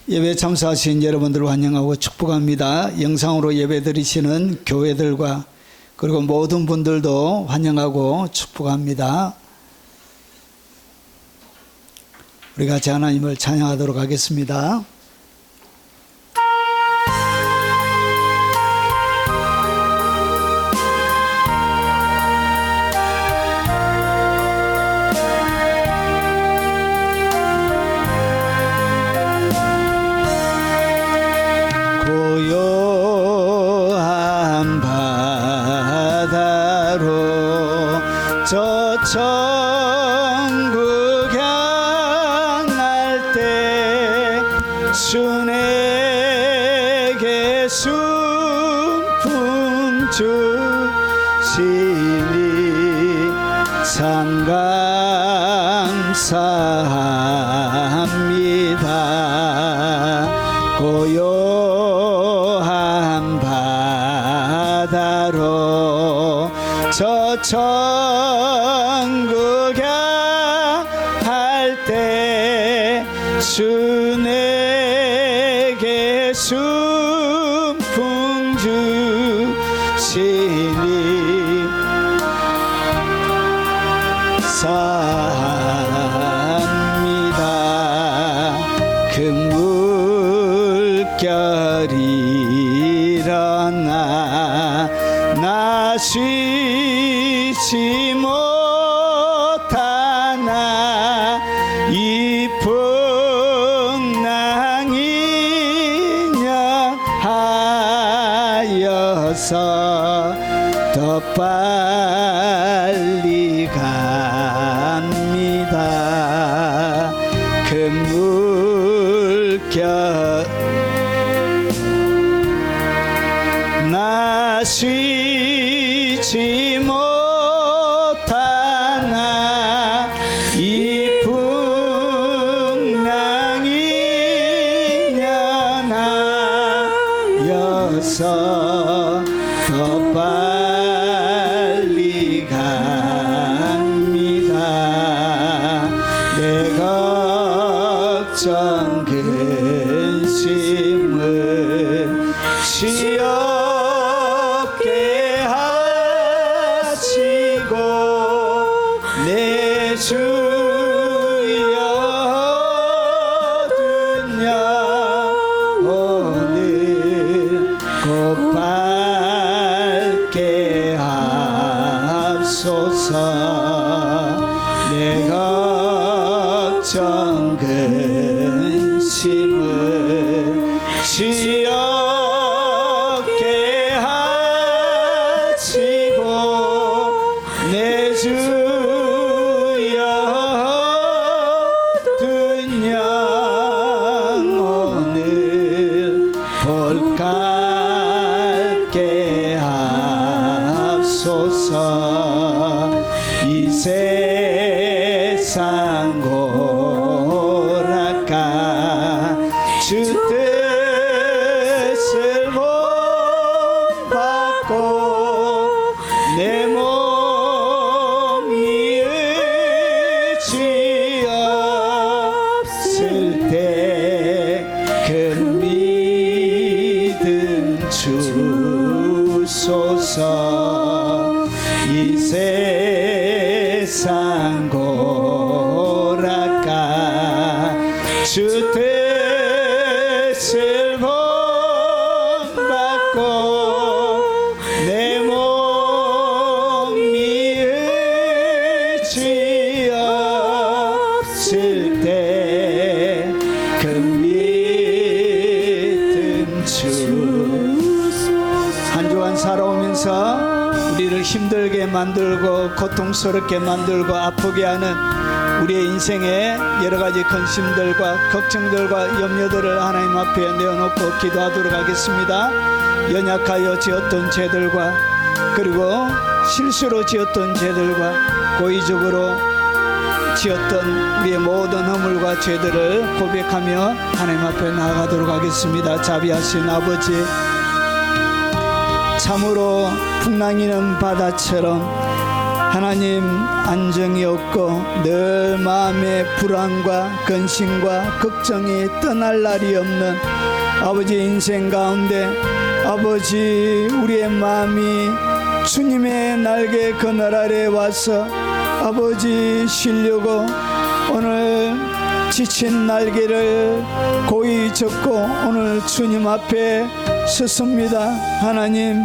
예배 참석하신 여러분들을 환영하고 축복합니다. 영상으로 예배 드리시는 교회들과 그리고 모든 분들도 환영하고 축복합니다. 우리 같이 하나님을 찬양하도록 하겠습니다. 고요한 바다로 저 천국 향할 때 주 내게 순풍 주시니 참 감사합니다. 고요한 바다로 저 천국 향할 때 주 내게 순풍 주시니 사합니다. 그 물결이 일어나 나 쉬지 못하나 이 풍랑이 인연하여서 더 빨리 갑니다. 그 물결 나 쉬지 못하나 이 풍랑이 인연하여서 더 빨리 갑니다. 내 걱정 근심을 지없게 하시고 내 주여 얻은 영혼을 곧 밝게 하소서. 내 걱정 근심을 지없게 하시고 내 주여 얻은 영혼을 볼깎게 하소서. 이 세상 고락가 주 뜻을 본받고 내 몸이 의지 없을 때 그 믿음 주소서. 이 세상 고락가 주 뜻을 본받고 내 몸이 의지 없을 때 그 믿음 주소서. 한 주간 살아오면서 우리를 힘들게 만들고 고통스럽게 만들고 아프게 하는 우리의 인생의 여러 가지 근심들과 걱정들과 염려들을 하나님 앞에 내어놓고 기도하도록 하겠습니다. 연약하여 지었던 죄들과 그리고 실수로 지었던 죄들과 고의적으로 지었던 우리의 모든 허물과 죄들을 고백하며 하나님 앞에 나아가도록 하겠습니다. 자비하신 아버지, 참으로 풍랑이는 바다처럼 하나님 안정이 없고 늘 마음의 불안과 근심과 걱정이 떠날 날이 없는 아버지 인생 가운데 아버지 우리의 마음이 주님의 날개 그늘 아래 와서 아버지 쉬려고 오늘 지친 날개를 고이 접고 오늘 주님 앞에 섰습니다. 하나님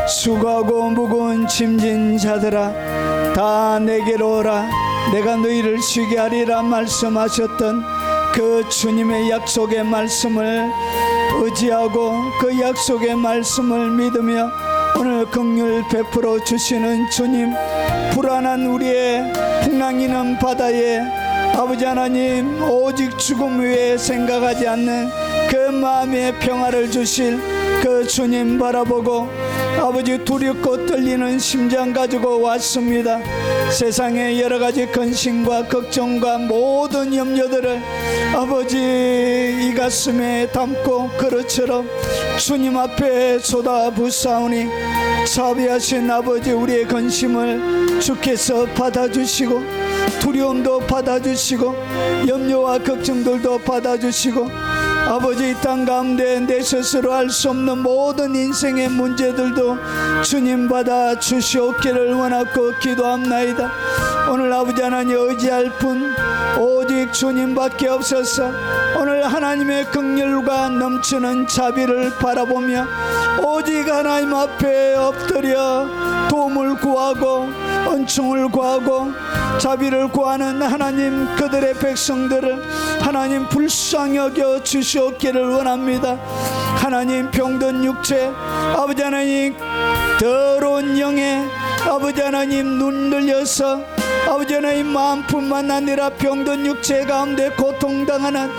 수고하고 무거운 짐진 자들아 다 내게로 오라 내가 너희를 쉬게 하리라 말씀하셨던 그 주님의 약속의 말씀을 의지하고 그 약속의 말씀을 믿으며 오늘 긍휼 베풀어 주시는 주님, 불안한 우리의 풍랑이는 바다에 아버지 하나님 오직 죽음 외에 생각하지 않는 그 마음의 평화를 주실 그 주님 바라보고 아버지 두렵고 떨리는 심장 가지고 왔습니다. 세상의 여러가지 근심과 걱정과 모든 염려들을 아버지 이 가슴에 담고 그릇처럼 주님 앞에 쏟아붓사오니 자비하신 아버지 우리의 근심을 주께서 받아주시고 두려움도 받아주시고 염려와 걱정들도 받아주시고 아버지 이 땅 가운데 내 스스로 할 수 없는 모든 인생의 문제들도 주님 받아 주시옵기를 원하고 기도합나이다. 오늘 아버지 하나님 의지할 분 오직 주님밖에 없어서 오늘 하나님의 긍휼과 넘치는 자비를 바라보며 오직 하나님 앞에 엎드려 도움을 구하고 은총을 구하고 자비를 구하는 하나님 그들의 백성들을 하나님 불쌍히 여겨 주시옵기를 원합니다. 하나님 병든 육체 아버지 하나님 더러운 영에 아버지 하나님 눈 들려서 아버지 하나님 마음뿐만 아니라 병든 육체 가운데 고통당하는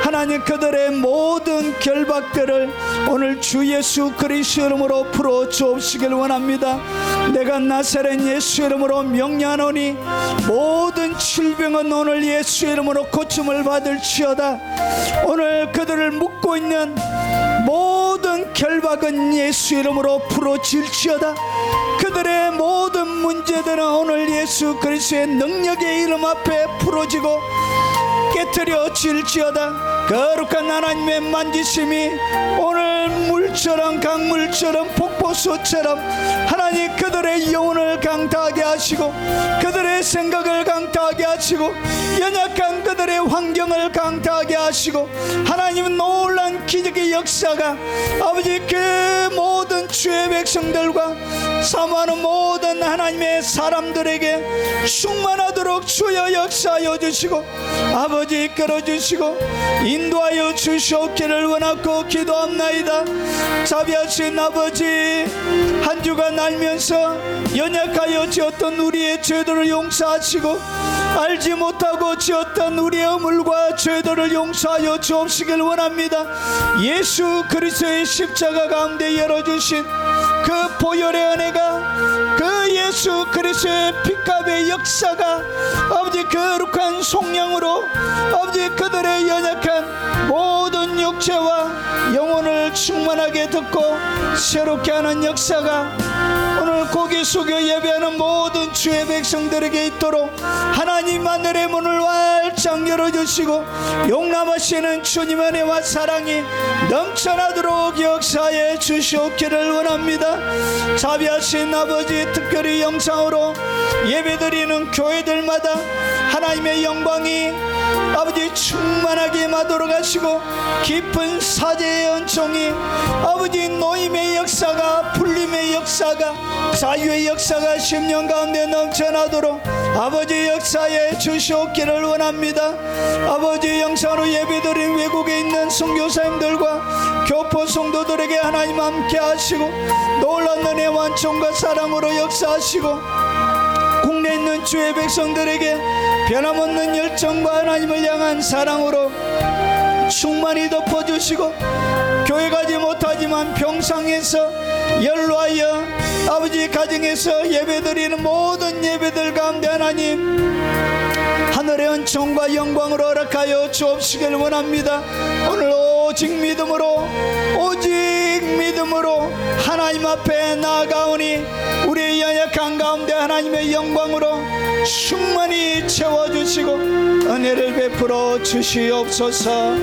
하나님 그들의 모든 결박들을 오늘 주 예수 그리스도 이름으로 풀어 주옵시길 원합니다. 내가 나사렛 예수 이름으로 명령하노니 모든 질병은 오늘 예수 이름으로 고침을 받을지어다. 오늘 그들을 묶고 있는 모든 결박은 예수 이름으로 풀어질지어다. 그들의 모든 문제들은 오늘 예수 그리스도의 능력의 이름 앞에 풀어지고 깨트려질지어다. 거룩한 하나님의 만지심이 오늘 물처럼 강물처럼 폭포수처럼 하나님 그들의 영혼을 강타하게 하시고 그들의 생각을 강타하게 하시고 연약한 그들의 환경을 강타하게 하시고 하나님은 놀란 기적의 역사가 아버지 그 모든 주의 백성들과 사모하는 모든 하나님의 사람들에게 충만하도록 주여 역사하여 주시고 아버지 이끌어주시고 인도하여 주시옵기를 원하고 기도합나이다. 자비하신 아버지 한 주간 알면서 연약하여 지었던 우리의 죄들을 용서하시고 알지 못하고 지었던 우리의 허물과 죄들을 용서하여 주옵시길 원합니다. 예수 그리스도의 십자가 가운데 열어주신 그 보혈의 은혜가 그 예수 그리스도의 핏값의 역사가 아버지 거룩한 속량으로 아버지 그들의 연약한 모든 육체와 영혼을 충만하게 듣고 새롭게 하는 역사가 오늘 고개 숙여 예배하는 모든 주의 백성들에게 있도록 하나님 하늘의 문을 활짝 열어주시고 용납하시는 주님의 은혜와 사랑이 넘쳐나도록 역사해 주시옵기를 원합니다. 자비하신 아버지 특별히 영상으로 예배드리는 교회들마다 하나님의 영광이 아버지 충만하게 임하도록 하시고 깊은 사제의 은총이 아버지 노임의 역사가 풀림의 역사가 자유의 역사가 10년 가운데 넘쳐나도록 아버지 역사에 주시옵기를 원합니다. 아버지 영상으로 예배드린 외국에 있는 선교사님들과 교포 성도들에게 하나님 함께 하시고 놀라운 은혜 완전과 사랑으로 역사하시고 국내에 있는 주의 백성들에게 변함없는 열정과 하나님을 향한 사랑으로 충만히 덮어주시고 교회 가지 못하지만 병상에서 연로하여 아버지 가정에서 예배드리는 모든 예배들 가운데 하나님 하늘의 은총과 영광으로 허락하여 주옵시길 원합니다. 오늘 오직 믿음으로 하나님 앞에 나아가오니 우리의 연약한 가운데 하나님의 영광으로 충만히 채워주시고 은혜를 베풀어 주시옵소서.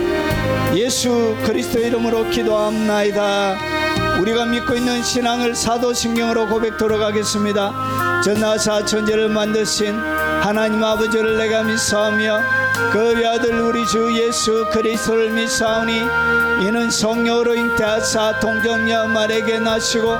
예수 그리스도 이름으로 기도합나이다. 우리가 믿고 있는 신앙을 사도신경으로 고백토록 하겠습니다. 전나사 천지를 만드신 하나님 아버지를 내가 믿사오며 그 아들 우리 주 예수 그리스도를 믿사오니 이는 성령으로 잉태하사 동정녀 마리아에게 나시고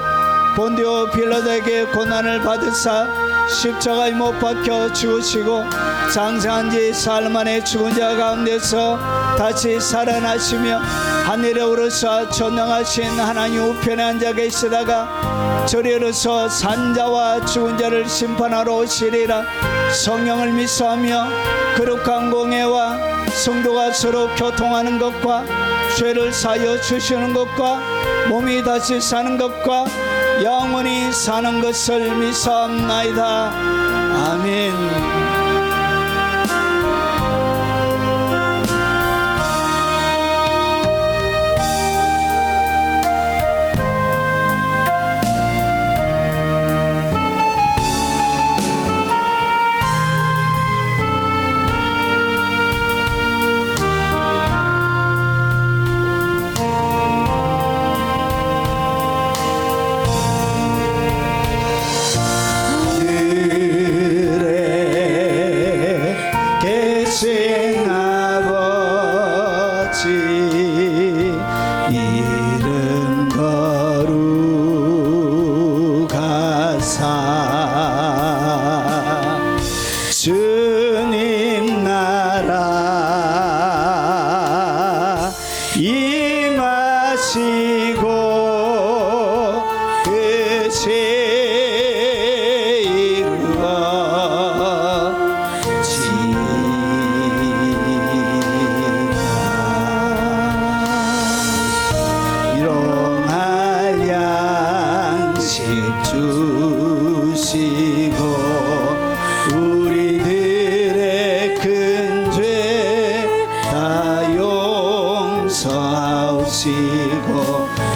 본디오 빌라도에게 고난을 받으사 십자가에 못 박혀 죽으시고 장사한 지 사흘 만에 죽은 자 가운데서 다시 살아나시며 하늘에 오르사 전능하신 하나님 우편에 앉아 계시다가 저리 오르서 산자와 죽은 자를 심판하러 오시리라. 성령을 믿사오며 거룩한 공회와 성도가 서로 교통하는 것과 죄를 사하여 주시는 것과 몸이 다시 사는 것과 영원히 사는 것을 믿사옵나이다. 아멘. 이름 거룩하사 주님 나라 임하시고 그 죄 이루어 일용할 양식 주시고 우리들의 큰 죄 다 용서하시고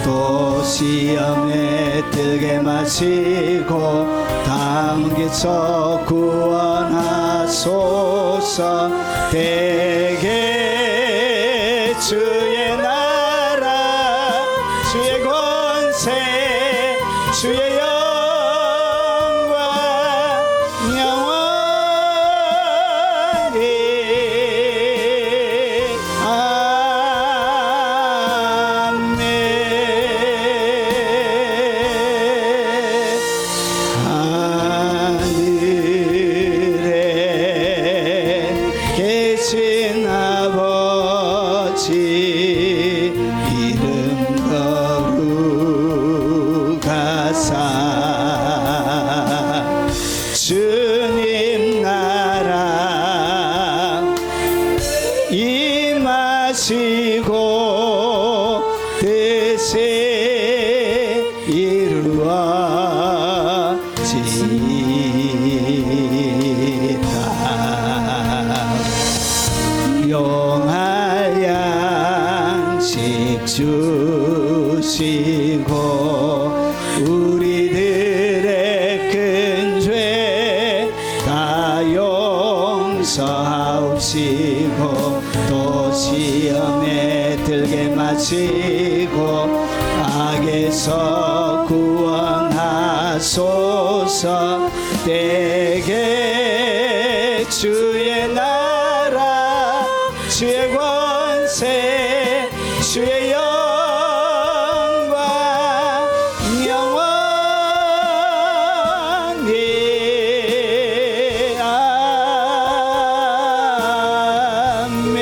또 시험에 들게 마시고 당기서 구원하소서. 대개 주의 나라 주의 권세 주의 영광 영원히 아멘. 하늘에 계신 아버지 이름 거룩하사 주님 나라 임하시고 뜻이 이루어지다. 용할 양식 주시고 우리들의 큰 죄 다 용서하시고 또 시험에 들게 마시고 악에서 구원하소서. 대개 주의 나라 주의 권세 주의 영광 영원히 아멘.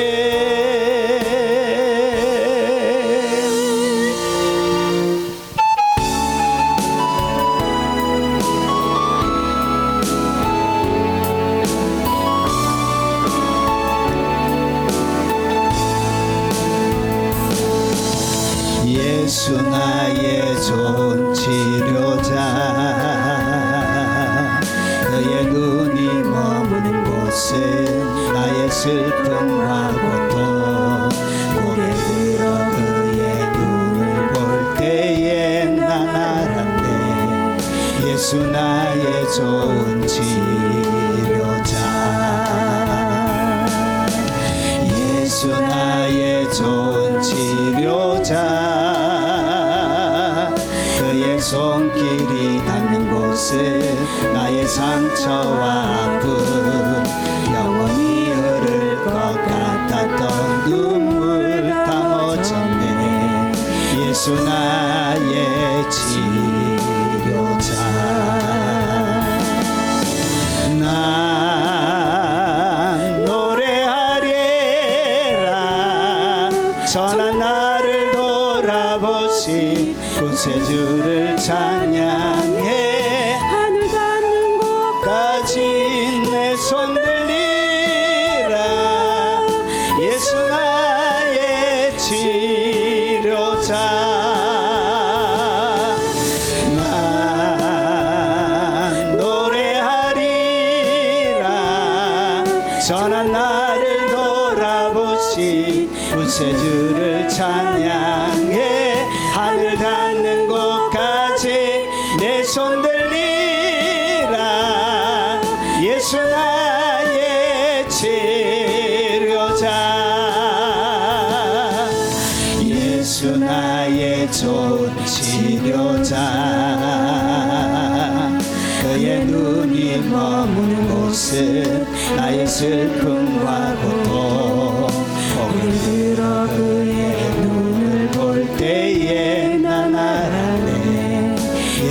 예수 나의 좋은 치료자 그의 눈이 머무는 곳은 나의 슬픔과 고통 고개 들어 손길이 닿는 곳은 나의 상처와 아픔 영원히 흐를 것 같았던 눈물 다 멎었네. 예수 나의 치료자. 난 노래하리라 선한 나를 돌아보신 구세주를 찬양해. 하늘 닿는 곳까지 내 손 들리라. 예수 나의 치료자. 난 노래하리라 선한 나를 돌아보신 구세주를 찬양해. 하늘 닿는 곳까지 내 손 들리라. 예수 나의 치료자. 예수 나의 좋은 치료자. 그의 눈이 머무는 곳은 나의 슬픔과 고통 고개를 들어 그의 눈을 볼 때에 난 알았네.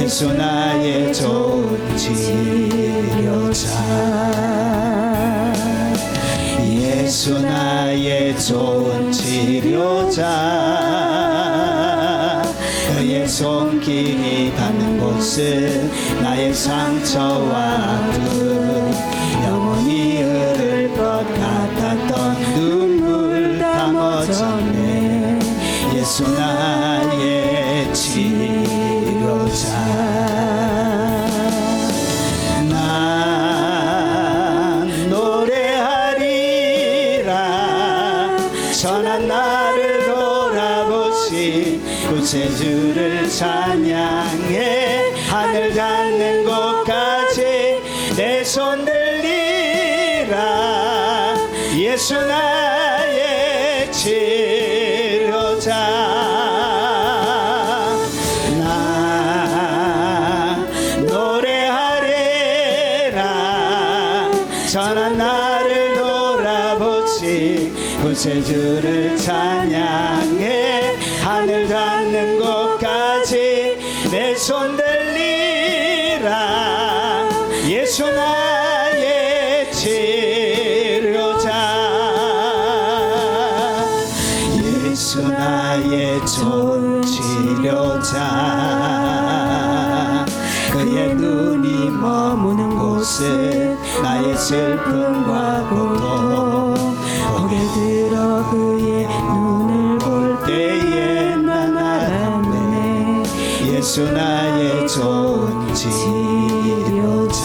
예수 나의 좋은 치료자. 예수 나의 좋은 치료자. 그의 손길이 닿는 곳은 나의 상처와 아픔 영원히 흐를 것 같았던 눈물 다 멎었네. 예수 나의 치료자. 난 노래하리라 선한 나를 돌아보신 구세주를 찬양해. 하늘 닿는 곳까지 내 손 들리라. 예수 나의 치료자. 나 노래하리라 선한 나를 돌아보신 구세주를 찬양해. 하늘 닿는 곳까지 내 손 들리라. 예수 나의 치료자. 예수 나의 좋은 치료자. 그의 눈이 머무는 곳은 나의 슬픔과 고통 고개 들어 그의 눈을 볼 때에 난 알았네. 예수 나의 좋은 치료자.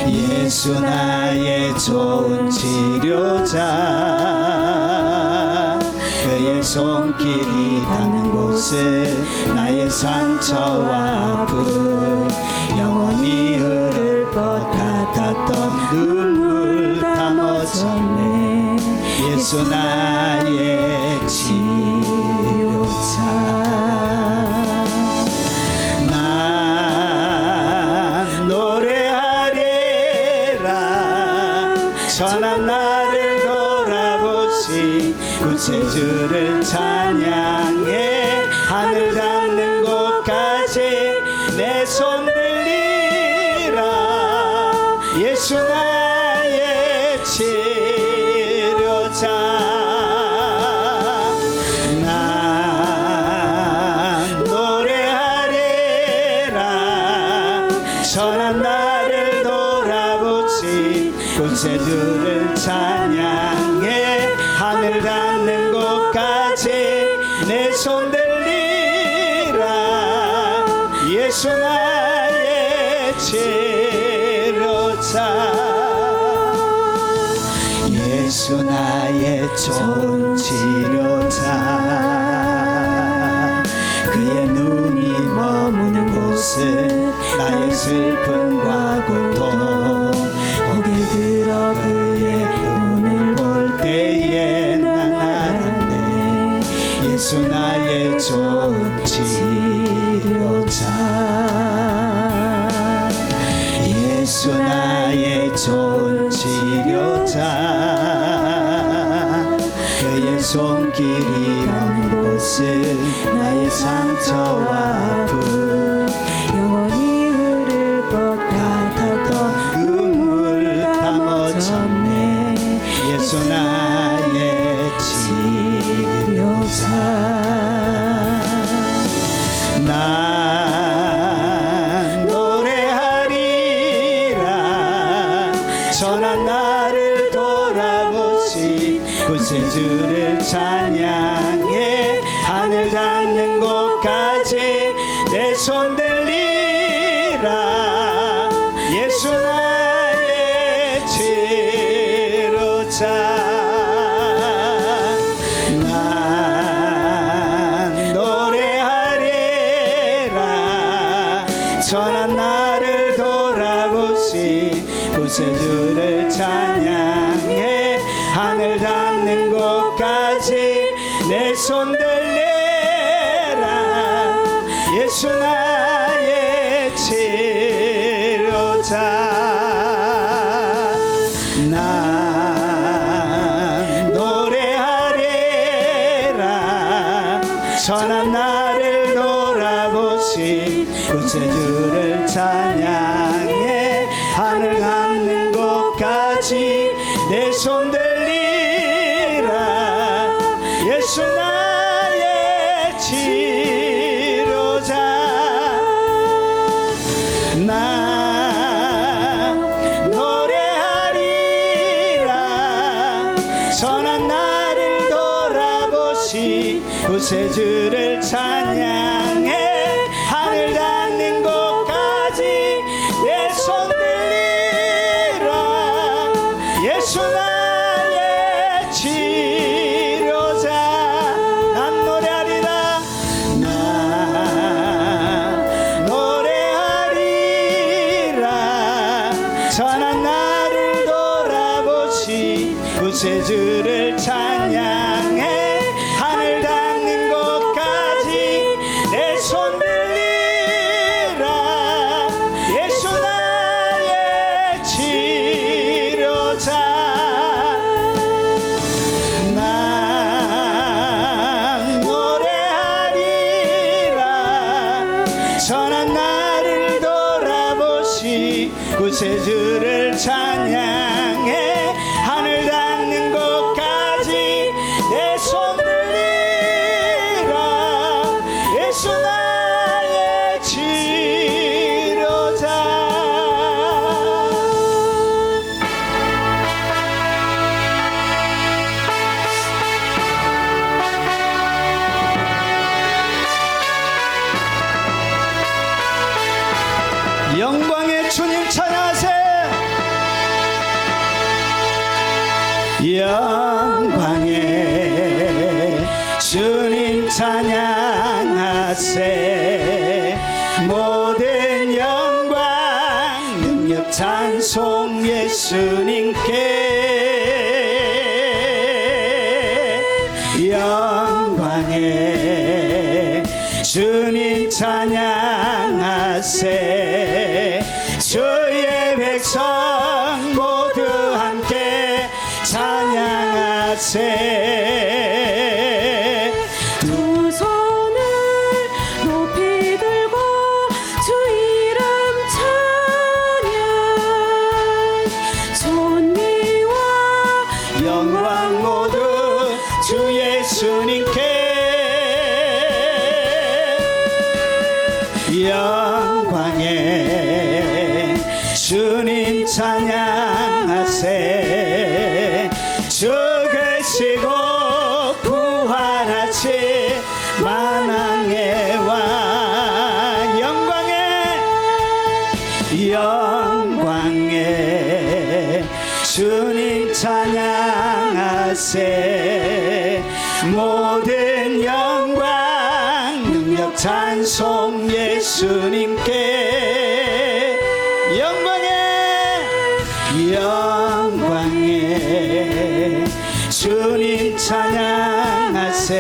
예수 나의 좋은 치료자. 그의 손길이 닿는 곳은 나의 상처와 아픔 영원히 흐를 것 같았던 눈물 다 멎었네. 예수 나의 치료자. 난 노래하리라 선한 나를 돌아보신 구세주를 찬양해. 하늘 닿는 곳까지 내 손 들리라. 예수 나의 치료자. 난 노래하리라 선한 나를 돌아보신 구세주를 찬양해. 하늘 닿는 곳까지 내 손 들리라. 예수 나의 치료자. 예수 나의 좋은 치료자. 그의 눈이 머무는 곳은 나의 슬픔과 고통 고개 들어 그의 눈을 볼 때에 난 알았네. 예수 나의 좋은 손길이 가는 곳은 나의 상처와 아픔 영원히 흐를 것 같았던 눈물 다 멎었네. 예수 나의 치료사. 난 노래하리라 전한 나를 돌아보시 구세주를 찬양해 하늘 닿는 곳까지 내 손 들리라. 예수 나의 치료자. 난 노래하리라 전한 나를 돌아보시 구세주를 찬양해 하늘 닿는 곳까지 내 손 들리라. 예수 나의 치료자. 난 노래하리라 전한 나를 돌아보시 구세주를 찬양해 하늘 닿는 곳까지 내 손 들리라. 예수 나의 치료자. 난 노래하리라 선한 나를 돌아보시 구세주를 찬양해 하늘 닿는 곳까지 내 손 들리라. 예수 나의 치료자. 난 노래하리라. 난 노래하리라 선한 나를 돌아보시 구세주를 찬양해 하늘 닿는 곳까지 내 손 들리라. 예수 나의 치료자. 난 노래하리라 선한 나를 돌아보시 구세주를 찬양해 하늘 닿는 곳까지 내 손 들리라. 예수 나의 치료자. 영광의 주님 찬양하세요. 영광의 주님 찬양하세. 모든 영광 능력 찬송 예수님께. 영광의 주님 찬양하세. 주의 백성 모두 함께 찬양하세. 두 손을 높이 들고 주 이름 찬양. 존귀와 영광 모두 주 예수님께. 영광의 주님 찬양하세. 죽으시고 부활하신 만왕의 왕. 영광의 주님 찬양하세. 모든 영광 능력 찬송 예수님께. 영광의 주님 찬양하세.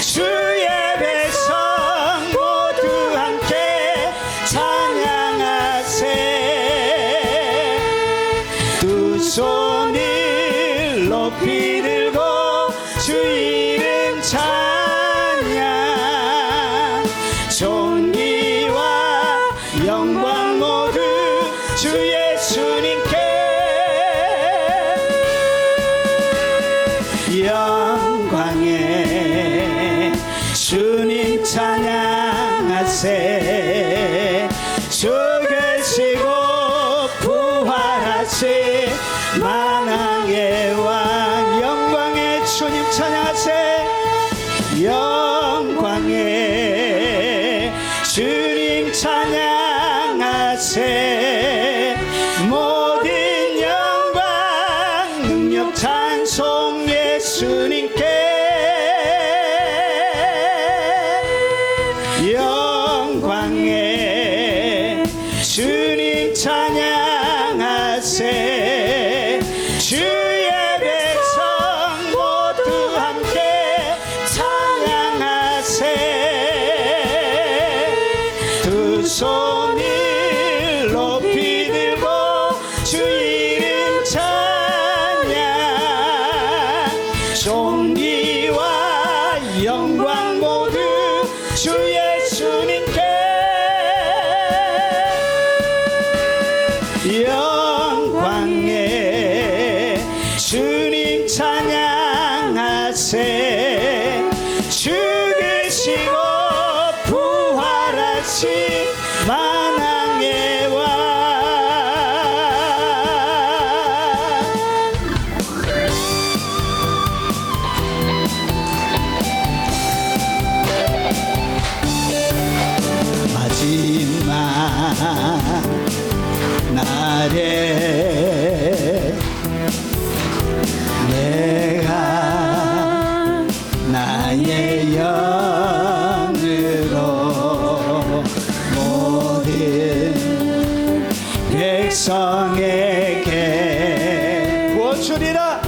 주의 백성 모두 함께 찬양하세. 두 손을 높이 들고 영광에 주님 찬양하세 죽으시고 부활하신 만왕의 왕 영광에 주님 찬양하세 영광에 주님 찬양하세 모든 영광 능력 찬송 예수님께 영광에 주님 찬양하세 주의 백성 모두 함께 찬양하세 두 손을 높이 들고 주 이름 찬양 존귀와 영광 모두 주 예수님께 영광에 주님 찬양하세 죽으시고 부활하신 만왕의 왕 마지막 날에 내가 나의 영으로 모든 백성에게 부어주리라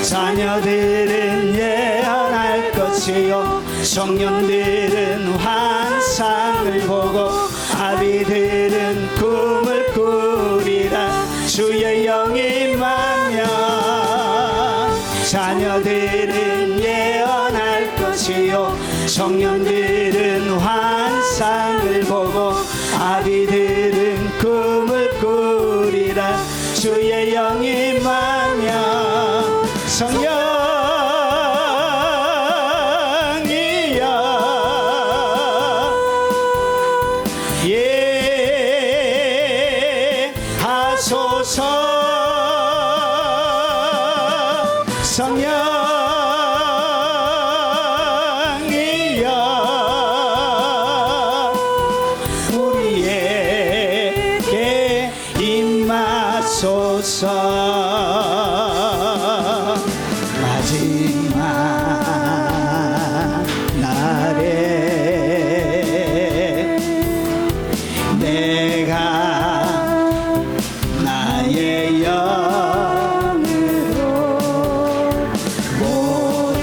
자녀들은 예언할 것이요 청년들은 환상을 보고 아비들은 꿈을 꾸리라 주의 영이 임하면 자녀들은 예언할 것이요 청년들은 환상을 보고 아비들은 꿈을 꾸리라 주의 영이 임하면 성령이여 예하소서 성령이여 우리에게 임하소서 마지막 날에 내가 나의 영으로 모든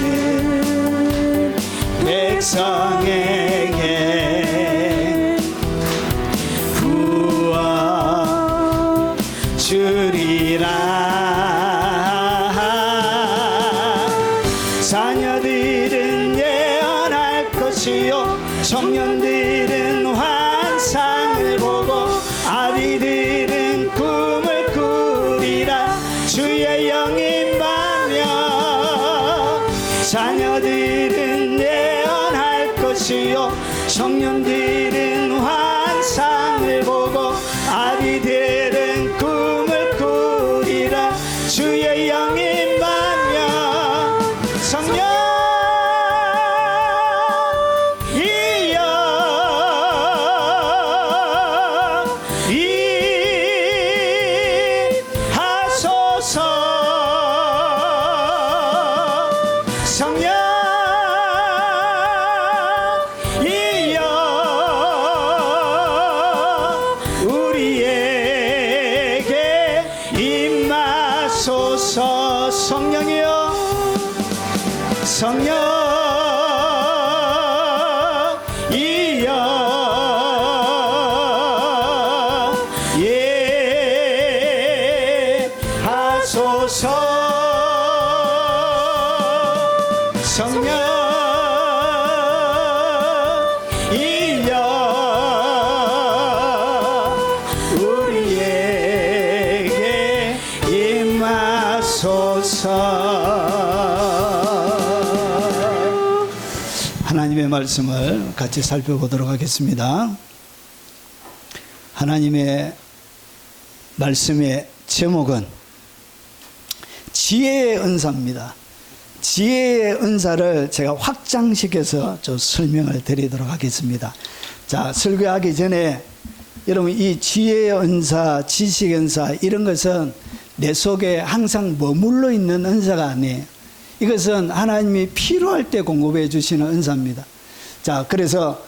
백성에게 부어 주리라 자녀들은 예언할 것이요 청년들은 환상을 보고 아비들은 꿈을 꾸리라 주의 영이 임하며 자녀들은 예언할 것이요 청년들은 환상을 보고 아비들은 꿈을 꾸리라 주의 영이 임하며 성령이여 임하소서 성령이여 우리의 말씀을 같이 살펴보도록 하겠습니다. 하나님의 말씀의 제목은 지혜의 은사입니다. 지혜의 은사를 제가 확장시켜서 좀 설명을 드리도록 하겠습니다. 자, 설교하기 전에 여러분, 이 지혜의 은사, 지식의 은사, 이런 것은 내 속에 항상 머물러 있는 은사가 아니에요. 이것은 하나님이 필요할 때 공급해 주시는 은사입니다. 자, 그래서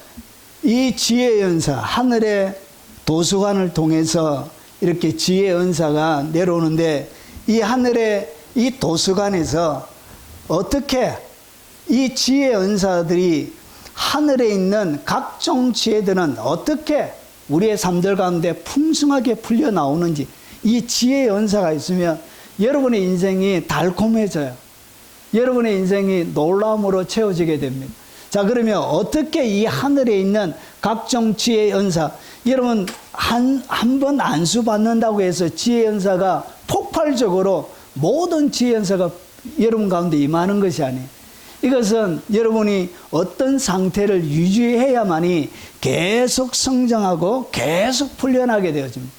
이 지혜의 은사, 하늘의 도서관을 통해서 이렇게 지혜의 은사가 내려오는데, 이 하늘의 이 도서관에서 어떻게 이 지혜의 은사들이 하늘에 있는 각종 지혜들은 어떻게 우리의 삶들 가운데 풍성하게 풀려 나오는지, 이 지혜의 은사가 있으면 여러분의 인생이 달콤해져요. 여러분의 인생이 놀라움으로 채워지게 됩니다. 자, 그러면 어떻게 이 하늘에 있는 각종 지혜의 은사, 여러분 한 번 안수 받는다고 해서 지혜의 은사가 폭발적으로 모든 지혜의 은사가 여러분 가운데 임하는 것이 아니에요. 이것은 여러분이 어떤 상태를 유지해야만이 계속 성장하고 계속 풀려나게 되어집니다.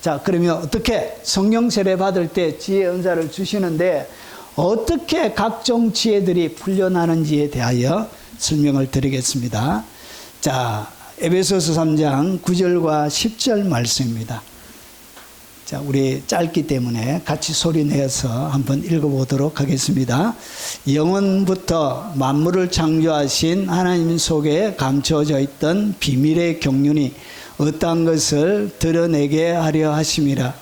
자, 그러면 어떻게 성령 세례 받을 때 지혜 은사를 주시는데 어떻게 각종 지혜들이 풀려나는지에 대하여 설명을 드리겠습니다. 자, 에베소서 3장 9절과 10절 말씀입니다. 자, 우리 짧기 때문에 같이 소리 내서 한번 읽어보도록 하겠습니다. 영원부터 만물을 창조하신 하나님 속에 감춰져 있던 비밀의 경륜이 어떠한 것을 드러내게 하려 하심이라.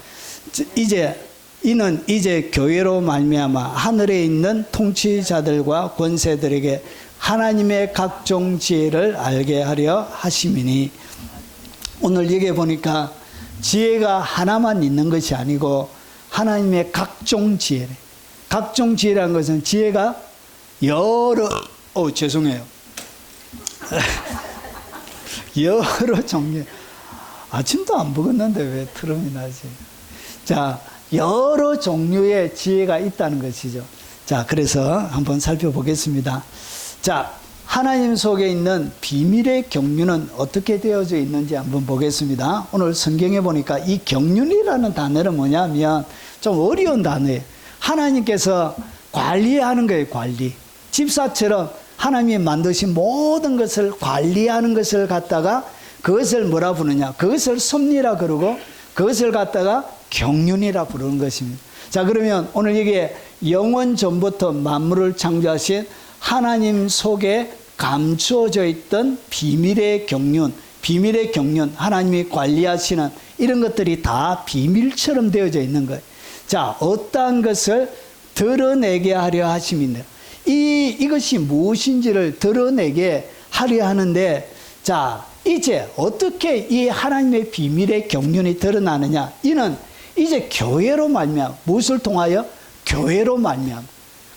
이는 이제 교회로 말미암아 하늘에 있는 통치자들과 권세들에게 하나님의 각종 지혜를 알게 하려 하심이니. 오늘 여기 보니까 지혜가 하나만 있는 것이 아니고 하나님의 각종 지혜래. 각종 지혜라는 것은 지혜가 죄송해요. 여러 종류. 아침도 안 먹었는데 왜 트름이 나지? 자, 여러 종류의 지혜가 있다는 것이죠. 자, 그래서 한번 살펴보겠습니다. 자, 하나님 속에 있는 비밀의 경륜은 어떻게 되어져 있는지 한번 보겠습니다. 오늘 성경에 보니까 이 경륜이라는 단어는 뭐냐면 좀 어려운 단어예요. 하나님께서 관리하는 거예요, 관리. 집사처럼 하나님이 만드신 모든 것을 관리하는 것을 갖다가 그것을 뭐라 부르냐? 그것을 섭리라 그러고 그것을 갖다가 경륜이라 부르는 것입니다. 자, 그러면 오늘 여기에 영원 전부터 만물을 창조하신 하나님 속에 감추어져 있던 비밀의 경륜, 하나님이 관리하시는 이런 것들이 다 비밀처럼 되어져 있는 거예요. 자, 어떠한 것을 드러내게 하려 하심이니라. 이것이 무엇인지를 드러내게 하려 하는데, 자, 이제 어떻게 이 하나님의 비밀의 경륜이 드러나느냐? 이는 이제 교회로 말미암아. 무엇을 통하여? 교회로 말미암아.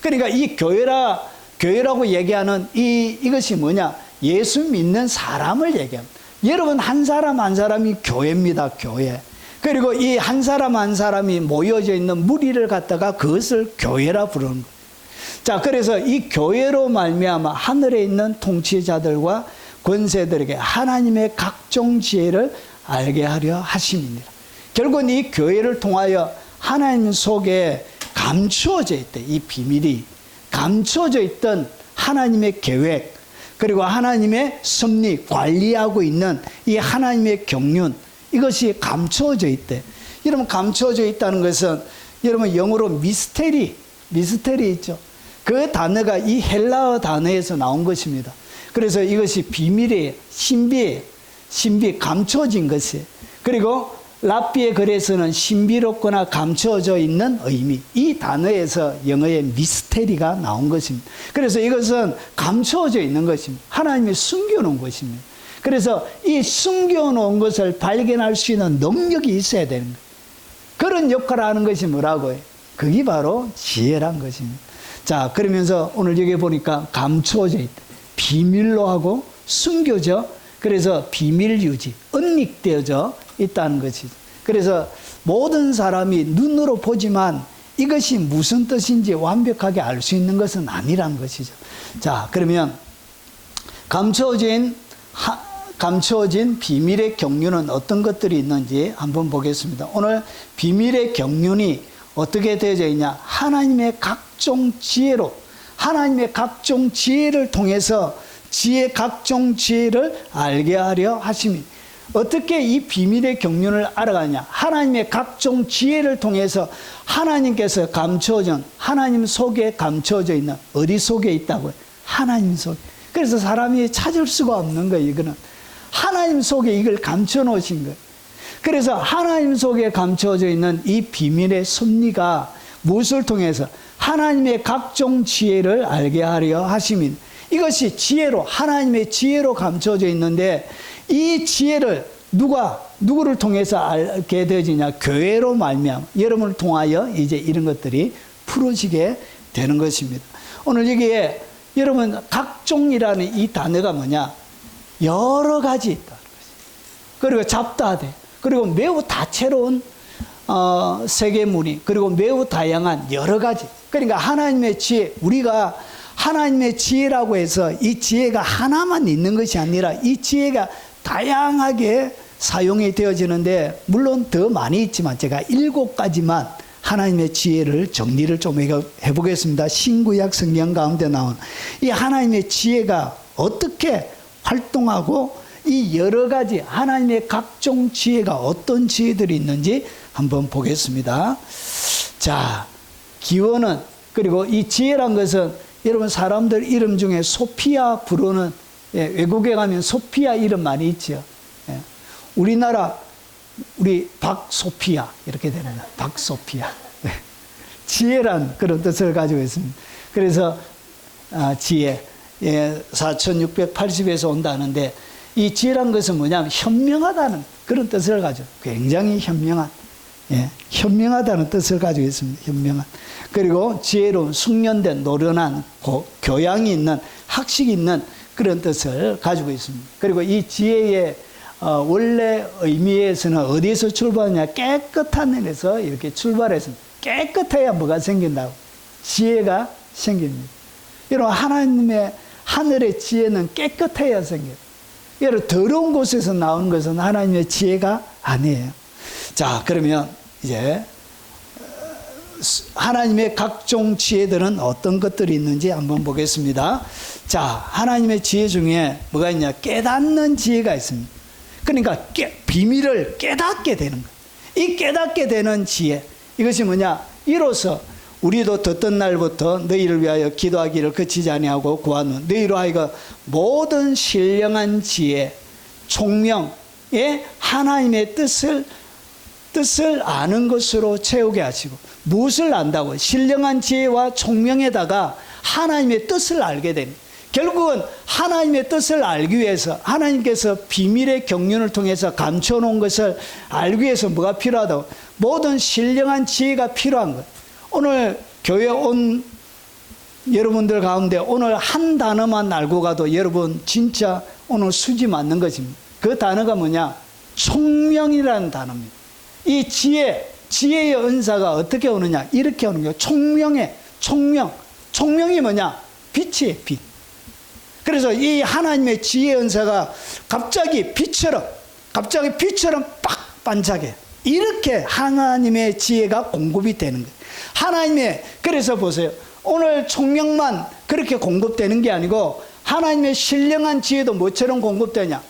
그러니까 이 교회라고 얘기하는 이것이 뭐냐? 예수 믿는 사람을 얘기합니다. 여러분 한 사람 한 사람이 교회입니다. 교회. 그리고 이 한 사람 한 사람이 모여져 있는 무리를 갖다가 그것을 교회라 부르는 거예요. 자, 그래서 이 교회로 말미암아 하늘에 있는 통치자들과 권세들에게 하나님의 각종 지혜를 알게 하려 하심이니라. 결국은 이 교회를 통하여 하나님 속에 감추어져 있대. 이 비밀이 감추어져 있던 하나님의 계획, 그리고 하나님의 섭리, 관리하고 있는 이 하나님의 경륜, 이것이 감추어져 있대. 여러분, 감추어져 있다는 것은 여러분 영어로 미스테리 있죠. 그 단어가 이 헬라어 단어에서 나온 것입니다. 그래서 이것이 비밀이에요. 신비, 감추어진 것이에요. 그리고 랍비의 글에서는 신비롭거나 감추어져 있는 의미, 이 단어에서 영어의 미스테리가 나온 것입니다. 그래서 이것은 감추어져 있는 것입니다. 하나님이 숨겨놓은 것입니다. 그래서 이 숨겨놓은 것을 발견할 수 있는 능력이 있어야 되는 거예요. 그런 역할을 하는 것이 뭐라고요? 그게 바로 지혜란 것입니다. 자, 그러면서 오늘 여기 보니까 감추어져 있다. 비밀로 하고 숨겨져, 그래서 비밀 유지, 은닉되어져 있다는 것이죠. 그래서 모든 사람이 눈으로 보지만 이것이 무슨 뜻인지 완벽하게 알 수 있는 것은 아니란 것이죠. 자, 그러면 감추어진 비밀의 경륜은 어떤 것들이 있는지 한번 보겠습니다. 오늘 비밀의 경륜이 어떻게 되어져 있냐? 하나님의 각종 지혜로, 하나님의 각종 지혜를 통해서 각종 지혜를 알게 하려 하심이. 어떻게 이 비밀의 경륜을 알아가냐? 하나님의 각종 지혜를 통해서 하나님께서 감춰진, 하나님 속에 감춰져 있는, 어디 속에 있다고요? 하나님 속에. 그래서 사람이 찾을 수가 없는 거예요. 이거는 하나님 속에 이걸 감춰 놓으신 거예요. 그래서 하나님 속에 감춰져 있는 이 비밀의 섭리가 무엇을 통해서? 하나님의 각종 지혜를 알게 하려 하심인. 이것이 지혜로, 하나님의 지혜로 감춰져 있는데, 이 지혜를 누구를 통해서 알게 되어지냐? 교회로 말미암아 여러분을 통하여 이제 이런 것들이 풀어지게 되는 것입니다. 오늘 여기에 여러분 각종이라는 이 단어가 뭐냐? 여러 가지 있다는 것이죠. 그리고 잡다하되, 그리고 매우 다채로운 세계문이, 그리고 매우 다양한 여러 가지. 그러니까 하나님의 지혜, 우리가 하나님의 지혜라고 해서 이 지혜가 하나만 있는 것이 아니라 이 지혜가 다양하게 사용이 되어지는데, 물론 더 많이 있지만 제가 7가지만 하나님의 지혜를 정리를 좀 해보겠습니다. 신구약 성경 가운데 나온 이 하나님의 지혜가 어떻게 활동하고, 이 여러 가지 하나님의 각종 지혜가 어떤 지혜들이 있는지 한번 보겠습니다. 자, 기원은, 그리고 이 지혜란 것은 여러분 사람들 이름 중에 소피아 부르는, 외국에 가면 소피아 이름 많이 있죠. 우리나라 우리 박소피아 이렇게 됩니다. 박소피아. 지혜란 그런 뜻을 가지고 있습니다. 그래서 지혜 4680에서 온다는데, 이 지혜란 것은 뭐냐면 현명하다는 그런 뜻을 가지고, 굉장히 현명한, 현명하다는 뜻을 가지고 있습니다. 현명한. 그리고 지혜로운, 숙련된, 노련한, 교양이 있는, 학식이 있는 그런 뜻을 가지고 있습니다. 그리고 이 지혜의 원래 의미에서는 어디에서 출발하냐? 깨끗한 일에서 이렇게 출발해서, 깨끗해야 뭐가 생긴다고? 지혜가 생깁니다. 여러분, 하나님의 하늘의 지혜는 깨끗해야 생겨요. 여러분, 더러운 곳에서 나오는 것은 하나님의 지혜가 아니에요. 자, 그러면 이제 하나님의 각종 지혜들은 어떤 것들이 있는지 한번 보겠습니다. 자, 하나님의 지혜 중에 뭐가 있냐? 깨닫는 지혜가 있습니다. 그러니까 비밀을 깨닫게 되는 거예요. 이 깨닫게 되는 지혜, 이것이 뭐냐? 이로써 우리도 듣던 날부터 너희를 위하여 기도하기를 그치지 아니하고 구하는 너희로 하여금 모든 신령한 지혜, 총명의 하나님의 뜻을 아는 것으로 채우게 하시고. 무엇을 안다고? 신령한 지혜와 총명에다가 하나님의 뜻을 알게 됩니다. 결국은 하나님의 뜻을 알기 위해서, 하나님께서 비밀의 경륜을 통해서 감춰놓은 것을 알기 위해서 뭐가 필요하다고? 모든 신령한 지혜가 필요한 거예요. 오늘 교회 온 여러분들 가운데 오늘 한 단어만 알고 가도 여러분 진짜 오늘 수지 맞는 것입니다. 그 단어가 뭐냐? 총명이라는 단어입니다. 이 지혜의 은사가 어떻게 오느냐? 이렇게 오는 거예요. 총명이 뭐냐? 빛이에요, 빛. 그래서 이 하나님의 지혜의 은사가 갑자기 빛처럼 빡 반짝여요. 이렇게 하나님의 지혜가 공급이 되는 거예요. 그래서 보세요. 오늘 총명만 그렇게 공급되는 게 아니고 하나님의 신령한 지혜도 뭐처럼 공급되냐?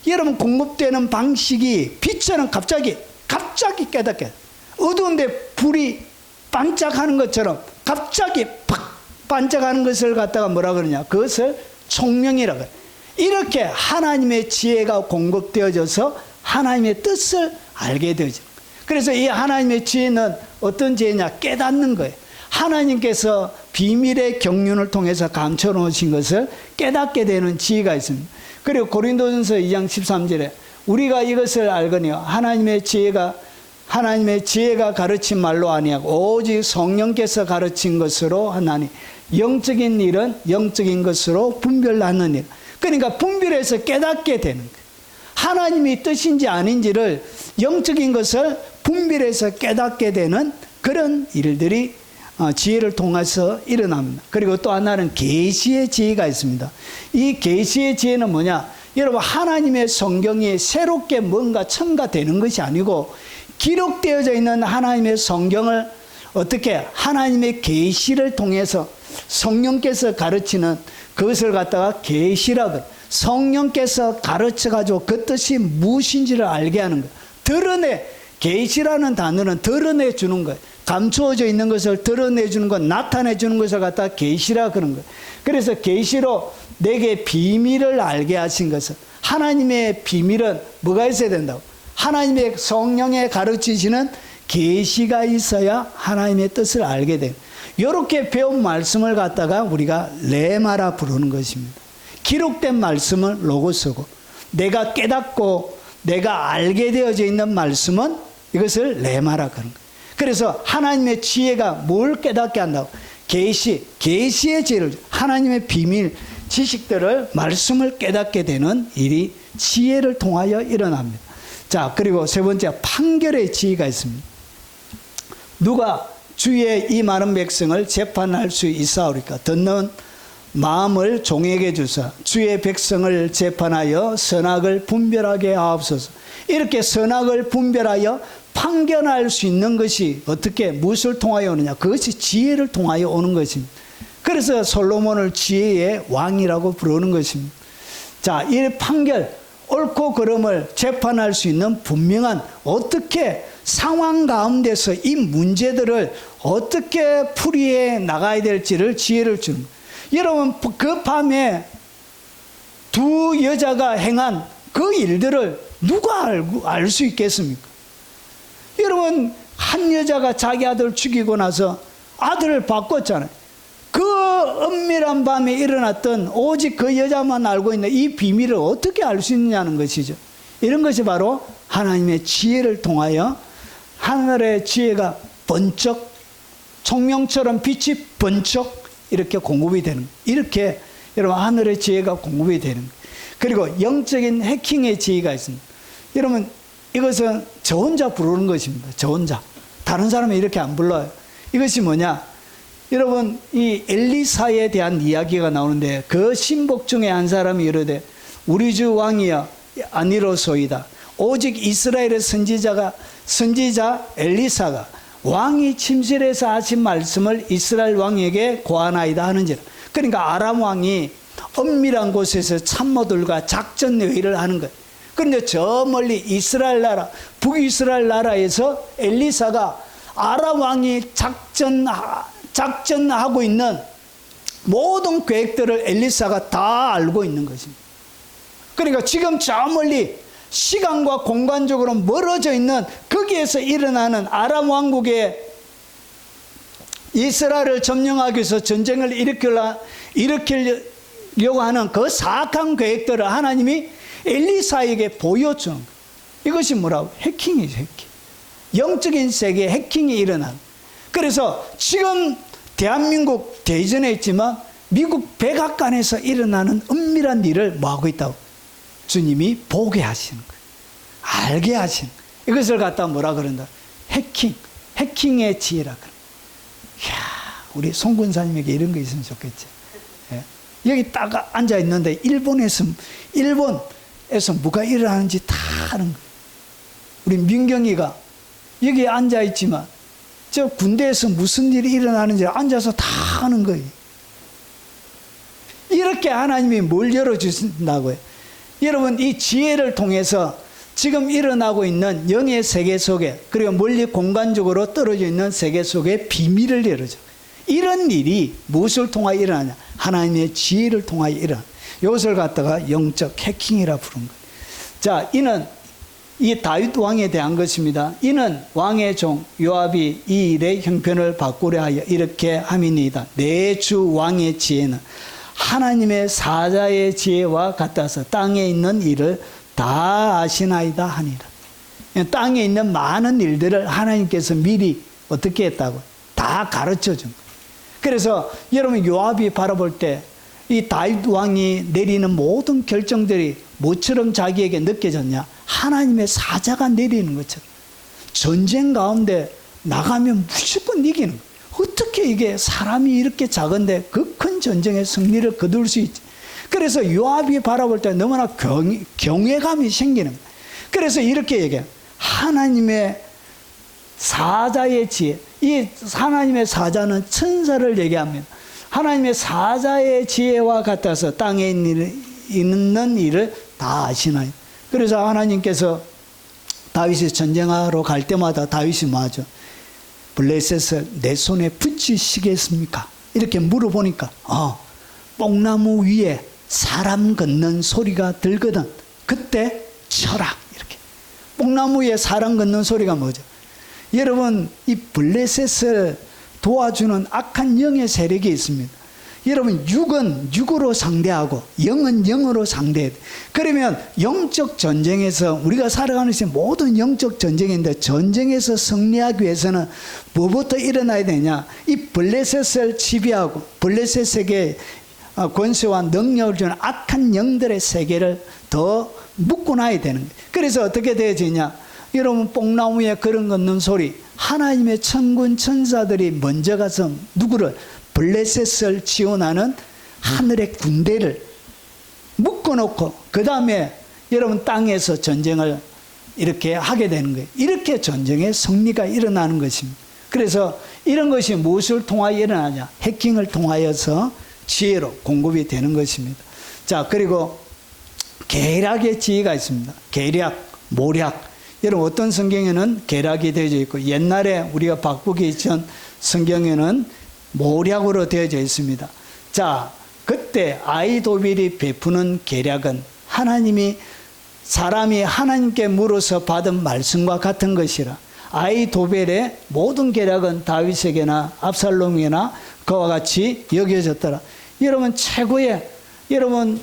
여러분, 공급되는 방식이 빛처럼 갑자기 깨닫게, 어두운데 불이 반짝하는 것처럼 갑자기 팍 반짝하는 것을 갖다가 뭐라 그러냐? 그것을 총명이라고 해요. 이렇게 하나님의 지혜가 공급되어져서 하나님의 뜻을 알게 되죠. 그래서 이 하나님의 지혜는 어떤 지혜냐? 깨닫는 거예요. 하나님께서 비밀의 경륜을 통해서 감춰 놓으신 것을 깨닫게 되는 지혜가 있습니다. 그리고 고린도전서 2장 13절에 우리가 이것을 알거니와 하나님의 지혜가 가르친 말로 아니하고 오직 성령께서 가르친 것으로 하나니 영적인 일은 영적인 것으로 분별하는 일. 그러니까 분별해서 깨닫게 되는 거예요. 하나님이 뜻인지 아닌지를, 영적인 것을 분별해서 깨닫게 되는 그런 일들이 지혜를 통해서 일어납니다. 그리고 또 하나는 계시의 지혜가 있습니다. 이 계시의 지혜는 뭐냐? 여러분, 하나님의 성경이 새롭게 뭔가 첨가되는 것이 아니고 기록되어져 있는 하나님의 성경을 어떻게 하나님의 계시를 통해서 성령께서 가르치는 그것을 갖다가 계시라고, 성령께서 가르쳐가지고 그 뜻이 무엇인지를 알게 하는 거예요. 드러내, 계시라는 단어는 드러내 주는 거예요. 감추어져 있는 것을 드러내 주는 것, 나타내 주는 것을 갖다가 계시라 그런 거예요. 그래서 계시로 내게 비밀을 알게 하신 것은, 하나님의 비밀은 뭐가 있어야 된다고? 하나님의 성령에 가르치시는 계시가 있어야 하나님의 뜻을 알게 돼요. 이렇게 배운 말씀을 갖다가 우리가 레마라 부르는 것입니다. 기록된 말씀은 로고스고, 내가 깨닫고 내가 알게 되어져 있는 말씀은 이것을 레마라 그런 거예요. 그래서 하나님의 지혜가 뭘 깨닫게 한다고? 계시의 지혜를, 하나님의 비밀 지식들을, 말씀을 깨닫게 되는 일이 지혜를 통하여 일어납니다. 자, 그리고 세 번째, 판결의 지혜가 있습니다. 누가 주의 이 많은 백성을 재판할 수 있사오리까? 듣는 마음을 종에게 주사 주의 백성을 재판하여 선악을 분별하게 하옵소서. 이렇게 선악을 분별하여 판결할 수 있는 것이 어떻게, 무엇을 통하여 오느냐? 그것이 지혜를 통하여 오는 것입니다. 그래서 솔로몬을 지혜의 왕이라고 부르는 것입니다. 자, 이 판결, 옳고 그름을 재판할 수 있는 분명한, 어떻게 상황 가운데서 이 문제들을 어떻게 풀이해 나가야 될지를 지혜를 주는 거예요. 여러분, 그 밤에 두 여자가 행한 그 일들을 누가 알 수 있겠습니까? 여러분, 한 여자가 자기 아들 죽이고 나서 아들을 바꿨잖아요. 그 은밀한 밤에 일어났던 오직 그 여자만 알고 있는 이 비밀을 어떻게 알 수 있느냐는 것이죠. 이런 것이 바로 하나님의 지혜를 통하여 하늘의 지혜가 번쩍, 총명처럼 빛이 번쩍 이렇게 공급이 되는 거예요. 이렇게 여러분, 하늘의 지혜가 공급이 되는 거예요. 그리고 영적인 해킹의 지혜가 있습니다. 여러분, 이것은 저 혼자 부르는 것입니다. 저 혼자. 다른 사람은 이렇게 안 불러요. 이것이 뭐냐? 여러분, 이 엘리사에 대한 이야기가 나오는데, 그 신복 중에 한 사람이 이르되, 우리 주 왕이여 아니로소이다. 오직 이스라엘의 선지자 엘리사가 왕이 침실에서 하신 말씀을 이스라엘 왕에게 고하나이다 하는지라. 그러니까 아람 왕이 엄밀한 곳에서 참모들과 작전 회의를 하는 거예요. 그런데 저 멀리 이스라엘 나라, 북이스라엘 나라에서 엘리사가 아람 왕이 작전하고 있는 모든 계획들을 엘리사가 다 알고 있는 것입니다. 그러니까 지금 저 멀리 시간과 공간적으로 멀어져 있는 거기에서 일어나는 아람 왕국의 이스라엘을 점령하기 위해서 전쟁을 일으키려고 하는 그 사악한 계획들을 하나님이 엘리사에게 보여주는 거예요. 이것이 뭐라고? 해킹이죠, 해킹. 영적인 세계에 해킹이 일어나는. 그래서 지금 대한민국 대전에 있지만 미국 백악관에서 일어나는 은밀한 일을 뭐하고 있다고? 주님이 보게 하시는 거예요. 알게 하시는 거예요. 이것을 갖다 뭐라 그런다? 해킹의 지혜라 그래. 이야, 우리 송 군사님에게 이런 거 있으면 좋겠지. 예? 여기 딱 앉아 있는데 일본에서 뭐가 일어나는지 다 아는 거예요. 우리 민경이가 여기 앉아 있지만 저 군대에서 무슨 일이 일어나는지 앉아서 다 아는 거예요. 이렇게 하나님이 뭘 열어주신다고요? 여러분, 이 지혜를 통해서 지금 일어나고 있는 영의 세계 속에, 그리고 멀리 공간적으로 떨어져 있는 세계 속에 비밀을 열어줘. 이런 일이 무엇을 통하여 일어나냐? 하나님의 지혜를 통하여 일어나. 이것을 갖다가 영적 해킹이라 부른 거예요. 자, 이는 이 다윗 왕에 대한 것입니다. 이는 왕의 종 요압이 이 일의 형편을 바꾸려 하여 이렇게 함이니이다. 내 주 왕의 지혜는 하나님의 사자의 지혜와 같아서 땅에 있는 일을 다 아시나이다 하니라. 땅에 있는 많은 일들을 하나님께서 미리 어떻게 했다고? 다 가르쳐 준 거예요. 그래서 여러분, 요압이 바라볼 때 이 다윗 왕이 내리는 모든 결정들이 뭐처럼 자기에게 느껴졌냐? 하나님의 사자가 내리는 것처럼. 전쟁 가운데 나가면 무조건 이기는 거예요. 어떻게 이게 사람이 이렇게 작은데 그 큰 전쟁의 승리를 거둘 수 있지? 그래서 요압이 바라볼 때 너무나 경외감이 생기는 거예요. 그래서 이렇게 얘기해요. 하나님의 사자의 지혜. 이 하나님의 사자는 천사를 얘기합니다. 하나님의 사자의 지혜와 같아서 땅에 있는 일을 다 아시나요? 그래서 하나님께서 다윗이 전쟁하러 갈 때마다 다윗이 뭐하죠? 블레셋을 내 손에 붙이시겠습니까? 이렇게 물어보니까 뽕나무 위에 사람 걷는 소리가 들거든. 그때 쳐라. 이렇게. 뽕나무 위에 사람 걷는 소리가 뭐죠? 여러분, 이 블레셋을 도와주는 악한 영의 세력이 있습니다. 여러분, 육은 육으로 상대하고 영은 영으로 상대해야 돼. 그러면 영적 전쟁에서 우리가 살아가는 것이 모든 영적 전쟁인데, 전쟁에서 승리하기 위해서는 뭐부터 일어나야 되냐? 이 블레셋을 지배하고 블레셋에게 권세와 능력을 주는 악한 영들의 세계를 더 묶어놔야 되는 거예요. 그래서 어떻게 되어지냐? 여러분, 뽕나무에 걸음 걷는 소리, 하나님의 천군 천사들이 먼저 가서 누구를? 블레셋을 지원하는 하늘의 군대를 묶어놓고 그 다음에 여러분 땅에서 전쟁을 이렇게 하게 되는 거예요. 이렇게 전쟁의 승리가 일어나는 것입니다. 그래서 이런 것이 무엇을 통하여 일어나냐? 해킹을 통하여서 지혜로 공급이 되는 것입니다. 자, 그리고 계략의 지혜가 있습니다. 계략, 모략. 여러분, 어떤 성경에는 계략이 되어져 있고, 옛날에 우리가 바꾸기 전 성경에는 모략으로 되어져 있습니다. 자, 그때 아히도빌이 베푸는 계략은 사람이 하나님께 물어서 받은 말씀과 같은 것이라. 아히도벨의 모든 계략은 다윗에게나 압살롬에게나 그와 같이 여겨졌더라. 여러분, 최고의, 여러분,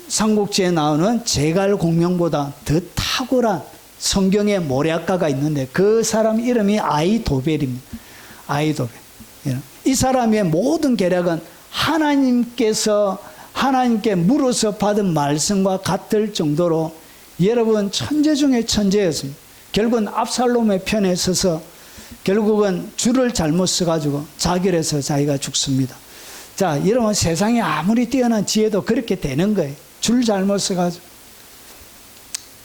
삼국지에 나오는 제갈공명보다 더 탁월한 성경의 모략가가 있는데 그 사람 이름이 아히도벨입니다. 아히도벨. 이 사람의 모든 계략은 하나님께 물어서 받은 말씀과 같을 정도로 여러분 천재 중에 천재였습니다. 결국은 압살롬의 편에 서서 결국은 줄을 잘못 써가지고 자결해서 자기가 죽습니다. 자, 여러분, 세상에 아무리 뛰어난 지혜도 그렇게 되는 거예요. 줄 잘못 써가지고.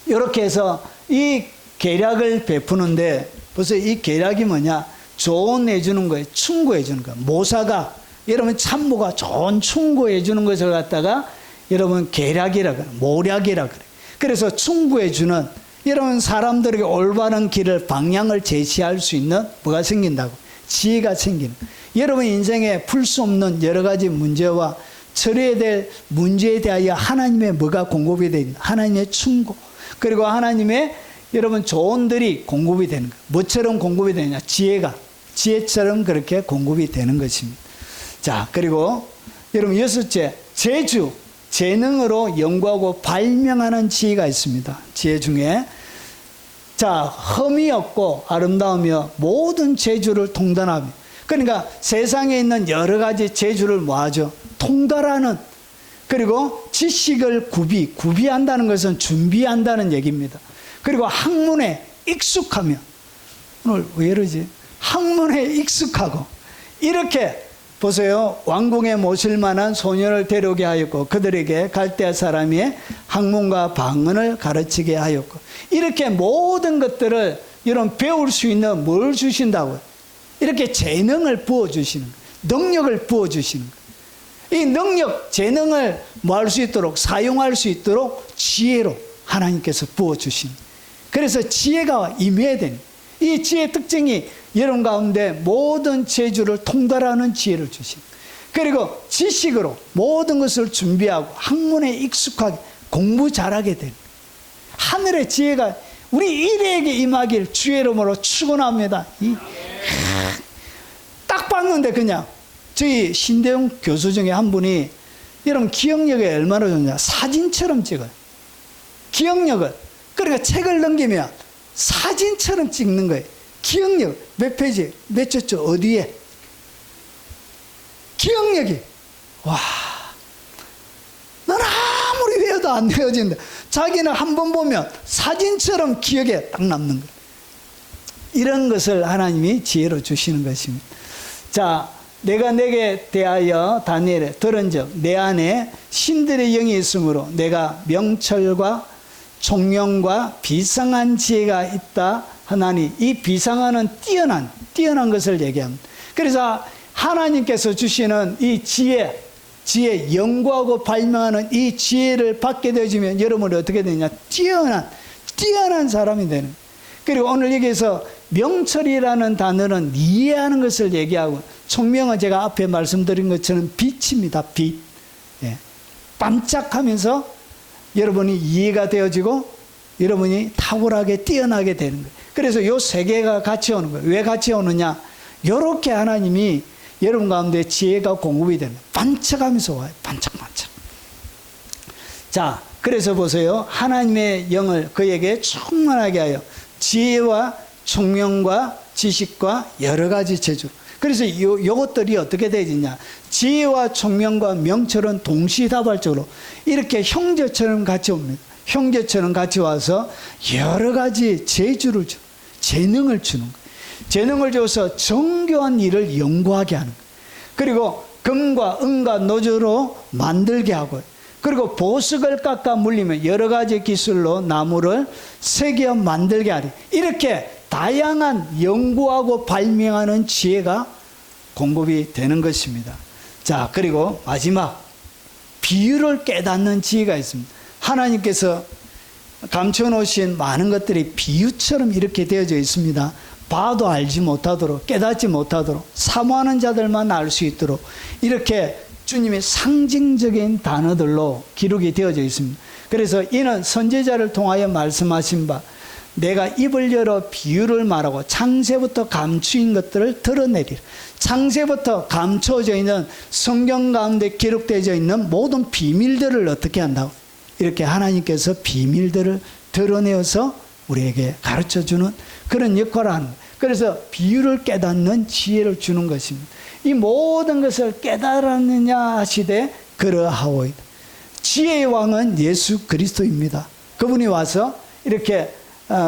이렇게 해서 이 계략을 베푸는데 벌써 이 계략이 뭐냐? 조언해 주는 거예요. 충고해 주는 거예요. 모사가, 여러분 참모가 좋은 충고해 주는 것을 갖다가 여러분 계략이라 그래요. 모략이라 그래요. 그래서 충고해 주는, 여러분 사람들에게 올바른 길을, 방향을 제시할 수 있는 뭐가 생긴다고? 지혜가 생기는 거예요. 여러분 인생에 풀 수 없는 여러 가지 문제와 처리해야 될 문제에 대하여 하나님의 뭐가 공급이 되는, 하나님의 충고, 그리고 하나님의 여러분 조언들이 공급이 되는 거예요. 뭐처럼 공급이 되느냐? 지혜처럼 그렇게 공급이 되는 것입니다. 자, 그리고 여러분 여섯째, 재주, 재능으로 연구하고 발명하는 지혜가 있습니다. 지혜 중에 자, 흠이 없고 아름다우며 모든 재주를 통달하며, 그러니까 세상에 있는 여러 가지 재주를 뭐하죠? 통달하는, 그리고 지식을 구비한다는 것은 준비한다는 얘기입니다. 그리고 학문에 익숙하며, 오늘 왜 이러지? 학문에 익숙하고, 이렇게 보세요. 왕궁에 모실 만한 소년을 데려오게 하였고 그들에게 갈대아 사람의 학문과 방언을 가르치게 하였고, 이렇게 모든 것들을 이런 배울 수 있는 뭘 주신다고요? 이렇게 재능을 부어주시는 거예요. 능력을 부어주시는 거예요. 이 능력, 재능을 뭐 할 수 있도록, 사용할 수 있도록 지혜로 하나님께서 부어주시는 거예요. 그래서 지혜가 임해야 되는 거예요. 이 지혜의 특징이 여러분 가운데 모든 재주를 통달하는 지혜를 주신, 그리고 지식으로 모든 것을 준비하고 학문에 익숙하게 공부 잘하게 되는, 하늘의 지혜가 우리 일에게 임하길 주의 이름으로 축원합니다. 딱 봤는데 그냥 저희 신대용 교수 중에 한 분이 여러분 기억력이 얼마나 좋냐, 사진처럼 찍어요. 기억력을, 그러니까 책을 넘기면 사진처럼 찍는 거예요. 기억력 몇 페이지, 몇 초초, 어디에, 기억력이, 와, 난 아무리 외워도 안 외워진다. 자기는 한 번 보면 사진처럼 기억에 딱 남는 거예요. 이런 것을 하나님이 지혜로 주시는 것입니다. 자, 내가 내게 대하여 다니엘에 들은즉 내 안에 신들의 영이 있으므로 내가 명철과 총명과 비상한 지혜가 있다 하나니, 이 비상한은 뛰어난 것을 얘기합니다. 그래서 하나님께서 주시는 이 지혜, 연구하고 발명하는 이 지혜를 받게 되어지면 여러분이 어떻게 되느냐? 뛰어난 사람이 되는 거예요. 그리고 오늘 여기서 명철이라는 단어는 이해하는 것을 얘기하고, 총명은 제가 앞에 말씀드린 것처럼 빛입니다. 빛. 예. 반짝하면서 여러분이 이해가 되어지고 여러분이 탁월하게 뛰어나게 되는 거예요. 그래서 요 세 개가 같이 오는 거예요. 왜 같이 오느냐? 요렇게 하나님이 여러분 가운데 지혜가 공급이 되는 거예요. 반짝하면서 와요. 반짝반짝. 자, 그래서 보세요. 하나님의 영을 그에게 충만하게 하여 지혜와 총명과 지식과 여러 가지 재주. 그래서 요것들이 어떻게 되느냐? 지혜와 총명과 명철은 동시다발적으로 이렇게 형제처럼 같이 옵니다. 형제처럼 같이 와서 여러 가지 재주를 주, 재능을 주는 거예요. 재능을 줘서 정교한 일을 연구하게 하는 거예요. 그리고 금과 은과 노조로 만들게 하고요. 그리고 보석을 깎아 물리면 여러 가지 기술로 나무를 새겨 만들게 하리. 이렇게 다양한 연구하고 발명하는 지혜가 공급이 되는 것입니다. 자, 그리고 마지막 비유를 깨닫는 지혜가 있습니다. 하나님께서 감춰놓으신 많은 것들이 비유처럼 이렇게 되어져 있습니다. 봐도 알지 못하도록, 깨닫지 못하도록, 사모하는 자들만 알 수 있도록 이렇게 주님의 상징적인 단어들로 기록이 되어져 있습니다. 그래서 이는 선지자를 통하여 말씀하신 바, 내가 입을 열어 비유를 말하고 창세부터 감추인 것들을 드러내리라. 창세부터 감춰져 있는 성경 가운데 기록되어 있는 모든 비밀들을 어떻게 한다고? 이렇게 하나님께서 비밀들을 드러내어서 우리에게 가르쳐주는 그런 역할을 하는 거예요. 그래서 비유를 깨닫는 지혜를 주는 것입니다. 이 모든 것을 깨달았느냐 하시되 그러하오이다. 지혜의 왕은 예수 그리스도입니다. 그분이 와서 이렇게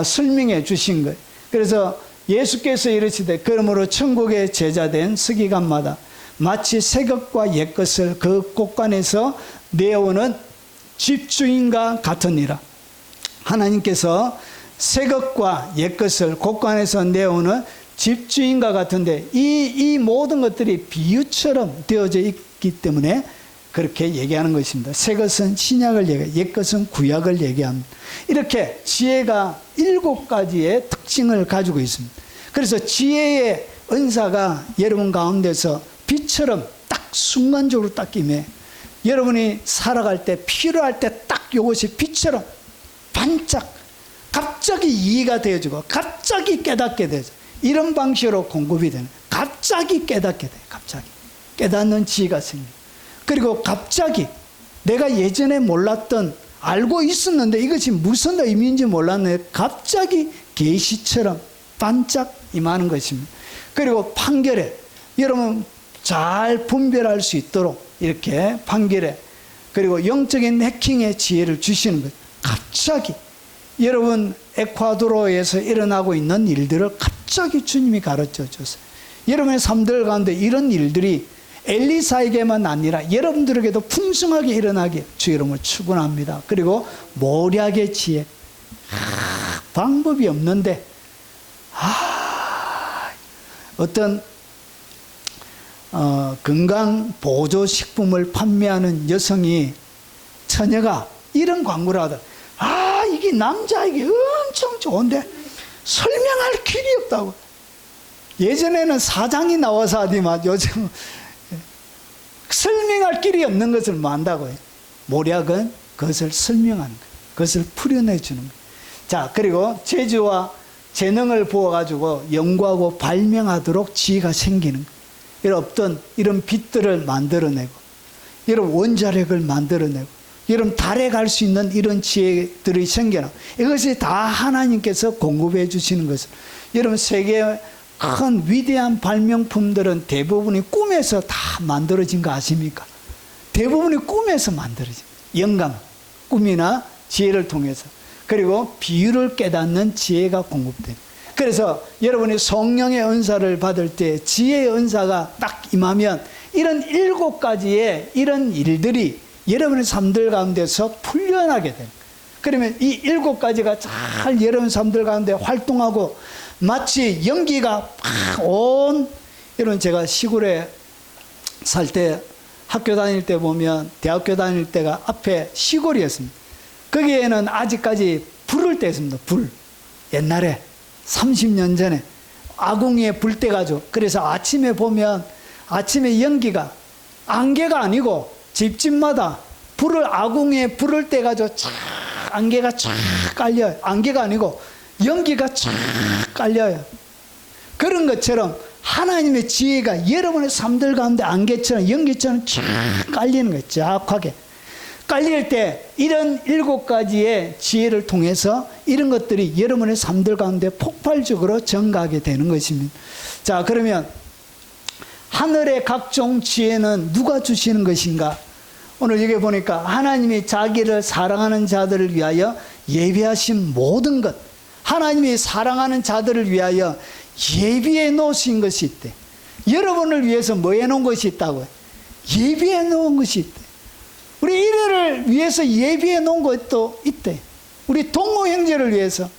설명해 주신 거예요. 그래서 예수께서 이르시되 그러므로 천국의 제자된 서기관마다 마치 새 것과 옛 것을 그 곳간에서 내어오는 집주인과 같으니라. 하나님께서 새 것과 옛 것을 곳간에서 내어오는 집주인과 같은데 이 모든 것들이 비유처럼 되어져 있기 때문에 그렇게 얘기하는 것입니다. 새 것은 신약을 얘기해요. 옛 것은 구약을 얘기합니다. 이렇게 지혜가 7가지의 특징을 가지고 있습니다. 그래서 지혜의 은사가 여러분 가운데서 빛처럼 딱 순간적으로 딱 임해 여러분이 살아갈 때 필요할 때 딱 이것이 빛처럼 반짝 갑자기 이해가 되어지고 갑자기 깨닫게 되죠. 이런 방식으로 공급이 되는, 갑자기 깨닫게 돼요. 갑자기 깨닫는 지혜가 생겨요. 그리고 갑자기 내가 예전에 몰랐던, 알고 있었는데 이것이 무슨 의미인지 몰랐는데 갑자기 계시처럼 반짝 임하는 것입니다. 그리고 판결에 여러분 잘 분별할 수 있도록 이렇게 판결에, 그리고 영적인 해킹의 지혜를 주시는 거예요. 갑자기 여러분 에콰도르에서 일어나고 있는 일들을 갑자기 주님이 가르쳐 줬어요. 여러분의 삶들 가운데 이런 일들이 엘리사에게만 아니라 여러분들에게도 풍성하게 일어나게 주 이름을 축원합니다. 그리고 모략의 지혜, 방법이 없는데 어떤 건강 보조 식품을 판매하는 여성이, 처녀가 이런 광고를 하더라. 이게 남자에게 엄청 좋은데 설명할 길이 없다고. 예전에는 사장이 나와서 하지만 요즘 설명할 길이 없는 것을 뭐 한다고요. 모략은 그것을 설명하는 거예요. 그것을 풀어내 주는 거예요. 자, 그리고 재주와 재능을 부어가지고 연구하고 발명하도록 지혜가 생기는 거예요. 여러분 어떤 이런 빛들을 만들어내고, 여러분 원자력을 만들어내고, 여러분 달에 갈 수 있는 이런 지혜들이 생겨나. 이것이 다 하나님께서 공급해 주시는 것을. 여러분 세계의 큰 위대한 발명품들은 대부분이 꿈에서 다 만들어진 거 아십니까? 대부분이 꿈에서 만들어진 영감, 꿈이나 지혜를 통해서. 그리고 비유를 깨닫는 지혜가 공급됩니다. 그래서 여러분이 성령의 은사를 받을 때 지혜의 은사가 딱 임하면 이런 7가지의 이런 일들이 여러분의 삶들 가운데서 풀려나게 됩니다. 그러면 이 7가지가 잘 여러분 삶들 가운데 활동하고 마치 연기가 팍 온, 여러분 제가 시골에 살 때 학교 다닐 때 보면 대학교 다닐 때가 앞에 시골이었습니다. 거기에는 아직까지 불을 뗐습니다. 불. 옛날에 30년 전에 아궁이에 불 떼가지고, 그래서 아침에 보면 아침에 연기가 안개가 아니고 집집마다 불을 아궁이에 불을 떼가지고 쫙 안개가 쫙 깔려요. 안개가 아니고 연기가 쫙 깔려요. 그런 것처럼 하나님의 지혜가 여러분의 삶들 가운데 안개처럼 연기처럼 쫙 깔리는 거예요. 쫙하게 깔릴 때 이런 7가지의 지혜를 통해서 이런 것들이 여러분의 삶들 가운데 폭발적으로 증가하게 되는 것입니다. 자, 그러면 하늘의 각종 지혜는 누가 주시는 것인가? 오늘 여기 보니까 하나님이 자기를 사랑하는 자들을 위하여 예비하신 모든 것, 하나님이 사랑하는 자들을 위하여 예비해 놓으신 것이 있대. 여러분을 위해서 뭐 해 놓은 것이 있다고요? 예비해 놓은 것이 있대. 우리 일회를 위해서 예비해 놓은 것도 있대. 우리 동호 형제를 위해서,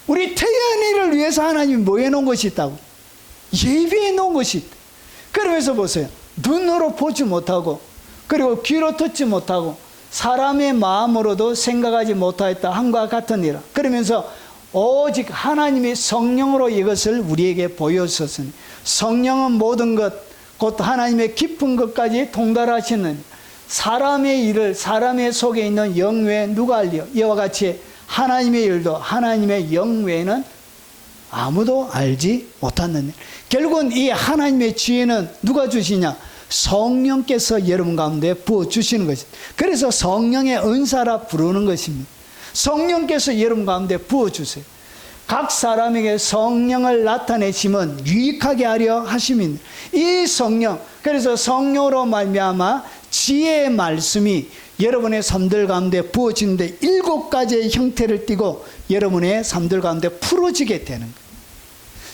우리 태연이를 위해서 하나님이 뭐 해 놓은 것이 있다고? 예비해 놓은 것이 있대. 그러면서 보세요. 눈으로 보지 못하고, 그리고 귀로 듣지 못하고, 사람의 마음으로도 생각하지 못하였다 함과 같은 이라. 그러면서 오직 하나님이 성령으로 이것을 우리에게 보여주셨으니, 성령은 모든 것, 곧 하나님의 깊은 것까지 통달하시는 사람의 일을 사람의 속에 있는 영 외에 누가 알리요? 이와 같이 하나님의 일도 하나님의 영 외에는 아무도 알지 못하는 일. 결국은 이 하나님의 지혜는 누가 주시냐? 성령께서 여러분 가운데 부어주시는 것입니다. 그래서 성령의 은사라 부르는 것입니다. 성령께서 여러분 가운데 부어주세요. 각 사람에게 성령을 나타내심은 유익하게 하려 하심입니다. 이 성령, 그래서 성령으로 말미암아 지혜의 말씀이 여러분의 삶들 가운데 부어지는데 7가지의 형태를 띠고 여러분의 삶들 가운데 풀어지게 되는 거예요.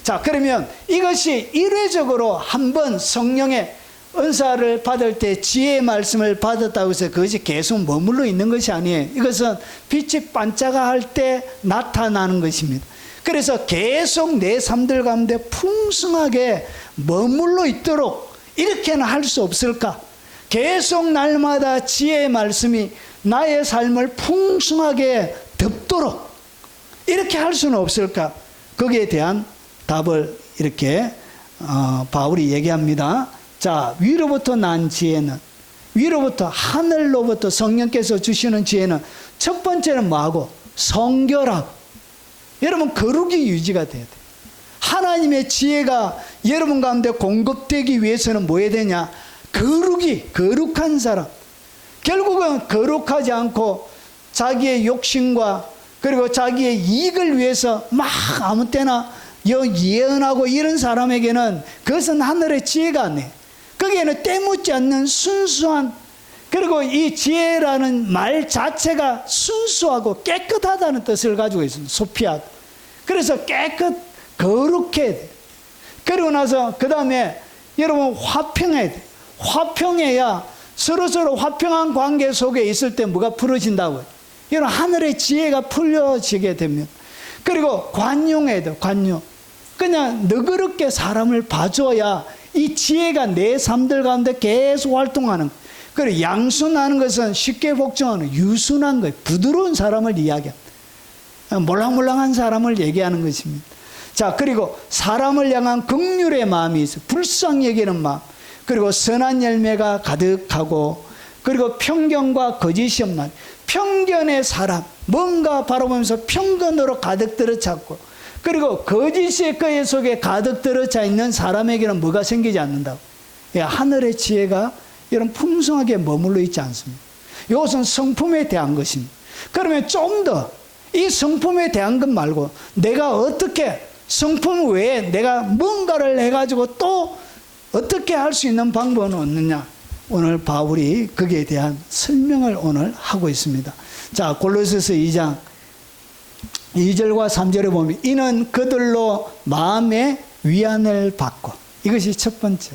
자, 그러면 이것이 일회적으로 한번 성령의 은사를 받을 때 지혜의 말씀을 받았다고 해서 그것이 계속 머물러 있는 것이 아니에요. 이것은 빛이 반짝할 때 나타나는 것입니다. 그래서 계속 내 삶들 가운데 풍성하게 머물러 있도록 이렇게는 할 수 없을까? 계속 날마다 지혜의 말씀이 나의 삶을 풍성하게 덮도록 이렇게 할 수는 없을까? 거기에 대한 답을 이렇게 바울이 얘기합니다. 자, 위로부터 난 지혜는, 위로부터 하늘로부터 성령께서 주시는 지혜는 첫 번째는 뭐하고? 성결하고. 여러분, 거룩이 유지가 돼야 돼요. 하나님의 지혜가 여러분 가운데 공급되기 위해서는 뭐 해야 되냐? 거룩한 사람. 결국은 거룩하지 않고 자기의 욕심과 그리고 자기의 이익을 위해서 막 아무 때나 예언하고 이런 사람에게는 그것은 하늘의 지혜가 아니에요. 거기에는 때묻지 않는 순수한, 그리고 이 지혜라는 말 자체가 순수하고 깨끗하다는 뜻을 가지고 있습니다. 소피하다. 그래서 거룩해야 돼요. 그리고 나서 그 다음에 여러분 화평해야 돼요. 화평해야 서로서로 화평한 관계 속에 있을 때 뭐가 풀어진다고요? 여러분, 하늘의 지혜가 풀려지게 됩니다. 그리고 관용해야 돼요. 관용. 그냥 너그럽게 사람을 봐줘야 이 지혜가 내 삶들 가운데 계속 활동하는 거예요. 그리고 양순하는 것은 쉽게 복종하는 유순한 거예요. 부드러운 사람을 이야기합니다. 몰랑몰랑한 사람을 얘기하는 것입니다. 자, 그리고 사람을 향한 긍휼의 마음이 있어요. 불쌍히 여기는 마음. 그리고 선한 열매가 가득하고, 그리고 편견과 거짓이 없는, 편견의 사람, 뭔가 바라보면서 편견으로 가득 들어찼고, 그리고 거짓의 거에 속에 가득 들어차 있는 사람에게는 뭐가 생기지 않는다고? 하늘의 지혜가 이런 풍성하게 머물러 있지 않습니다. 이것은 성품에 대한 것입니다. 그러면 좀 더 이 성품에 대한 것 말고 내가 어떻게 성품 외에 내가 뭔가를 해가지고 또 어떻게 할 수 있는 방법은 없느냐? 오늘 바울이 거기에 대한 설명을 오늘 하고 있습니다. 자, 골로새서 2장 2절과 3절에 보면 이는 그들로 마음의 위안을 받고, 이것이 첫 번째.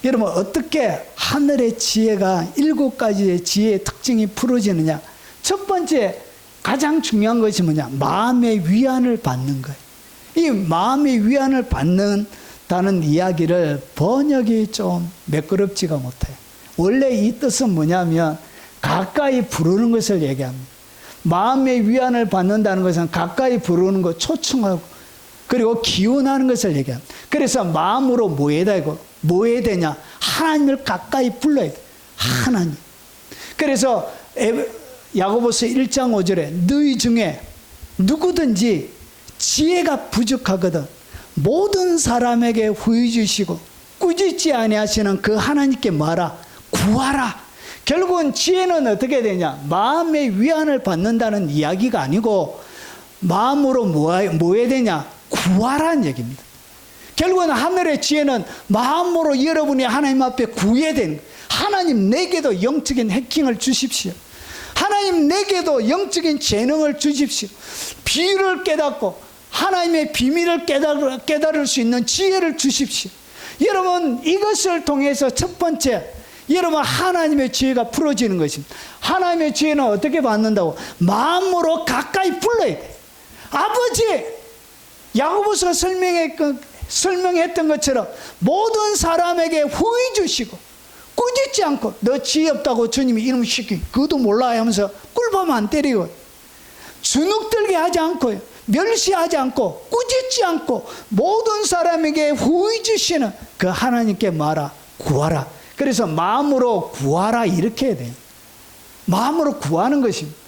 여러분, 어떻게 하늘의 지혜가 7가지의 지혜의 특징이 풀어지느냐? 첫 번째 가장 중요한 것이 뭐냐? 마음의 위안을 받는 거예요. 이 마음의 위안을 받는다는 이야기를 번역이 좀 매끄럽지가 못해요. 원래 이 뜻은 뭐냐면 가까이 부르는 것을 얘기합니다. 마음의 위안을 받는다는 것은 가까이 부르는 것, 초청하고, 그리고 기원하는 것을 얘기합니다. 그래서 마음으로 뭐 해야 되고, 뭐 해야 되냐? 하나님을 가까이 불러야 돼. 하나님. 그래서 야고보서 1장 5절에 너희 중에 누구든지 지혜가 부족하거든 모든 사람에게 후히 주시고 꾸짖지 아니하시는 그 하나님께 뭐하라? 구하라. 결국은 지혜는 어떻게 되냐? 마음의 위안을 받는다는 이야기가 아니고 마음으로 뭐 해야 되냐? 구하라는 얘기입니다. 결국은 하늘의 지혜는 마음으로 여러분이 하나님 앞에 구해야 되는 거예요. 하나님 내게도 영적인 해킹을 주십시오. 하나님 내게도 영적인 재능을 주십시오. 비유를 깨닫고 하나님의 비밀을 깨달을 수 있는 지혜를 주십시오. 여러분, 이것을 통해서 첫 번째, 여러분 하나님의 지혜가 풀어지는 것입니다. 하나님의 지혜는 어떻게 받는다고? 마음으로 가까이 불러야 돼. 아버지, 야고보서가 설명했던 것처럼 모든 사람에게 후히 주시고 꾸짖지 않고, 너 지혜 없다고 주님이 이름 시키, 그것도 몰라 하면서 꿀밤 안 때리고, 주눅들게 하지 않고요, 멸시하지 않고, 꾸짖지 않고, 모든 사람에게 후히 주시는 그 하나님께 말하, 구하라. 그래서 마음으로 구하라, 이렇게 해야 돼요. 마음으로 구하는 것입니다.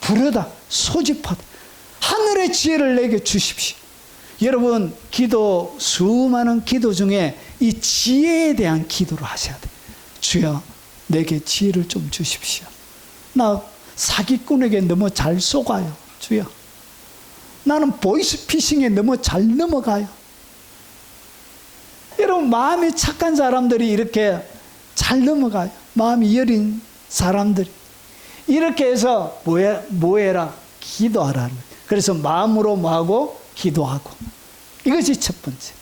부르다, 소집하다. 하늘의 지혜를 내게 주십시오. 여러분, 수많은 기도 중에 이 지혜에 대한 기도를 하셔야 돼요. 주여, 내게 지혜를 좀 주십시오. 나 사기꾼에게 너무 잘 속아요. 주여, 나는 보이스피싱에 너무 잘 넘어가요. 여러분, 마음이 착한 사람들이 이렇게 잘 넘어가요. 마음이 여린 사람들이. 이렇게 해서 뭐해라? 기도하라. 그래서 마음으로 뭐하고? 기도하고. 이것이 첫 번째.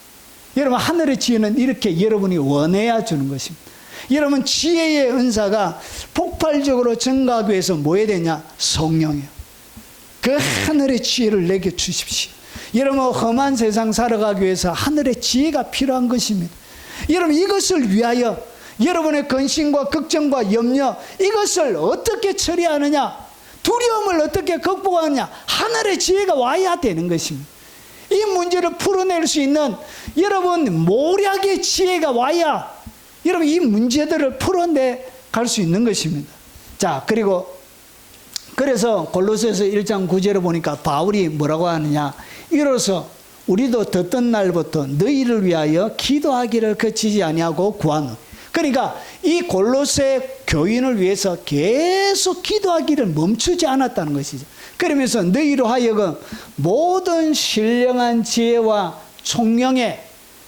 여러분, 하늘의 지혜는 이렇게 여러분이 원해야 주는 것입니다. 여러분, 지혜의 은사가 폭발적으로 증가하기 위해서 뭐 해야 되냐? 성령이요. 그 하늘의 지혜를 내게 주십시오. 여러분, 험한 세상 살아가기 위해서 하늘의 지혜가 필요한 것입니다. 여러분, 이것을 위하여 여러분의 근심과 걱정과 염려, 이것을 어떻게 처리하느냐? 두려움을 어떻게 극복하느냐? 하늘의 지혜가 와야 되는 것입니다. 이 문제를 풀어낼 수 있는 여러분 모략의 지혜가 와야 여러분 이 문제들을 풀어내 갈 수 있는 것입니다. 자, 그래서 골로새서 1장 9절에 보니까 바울이 뭐라고 하느냐? 이로써 우리도 듣던 날부터 너희를 위하여 기도하기를 그치지 아니하고 구하노. 그러니까 이 골로새 교인을 위해서 계속 기도하기를 멈추지 않았다는 것이죠. 그러면서 너희로 하여금 모든 신령한 지혜와 총명에,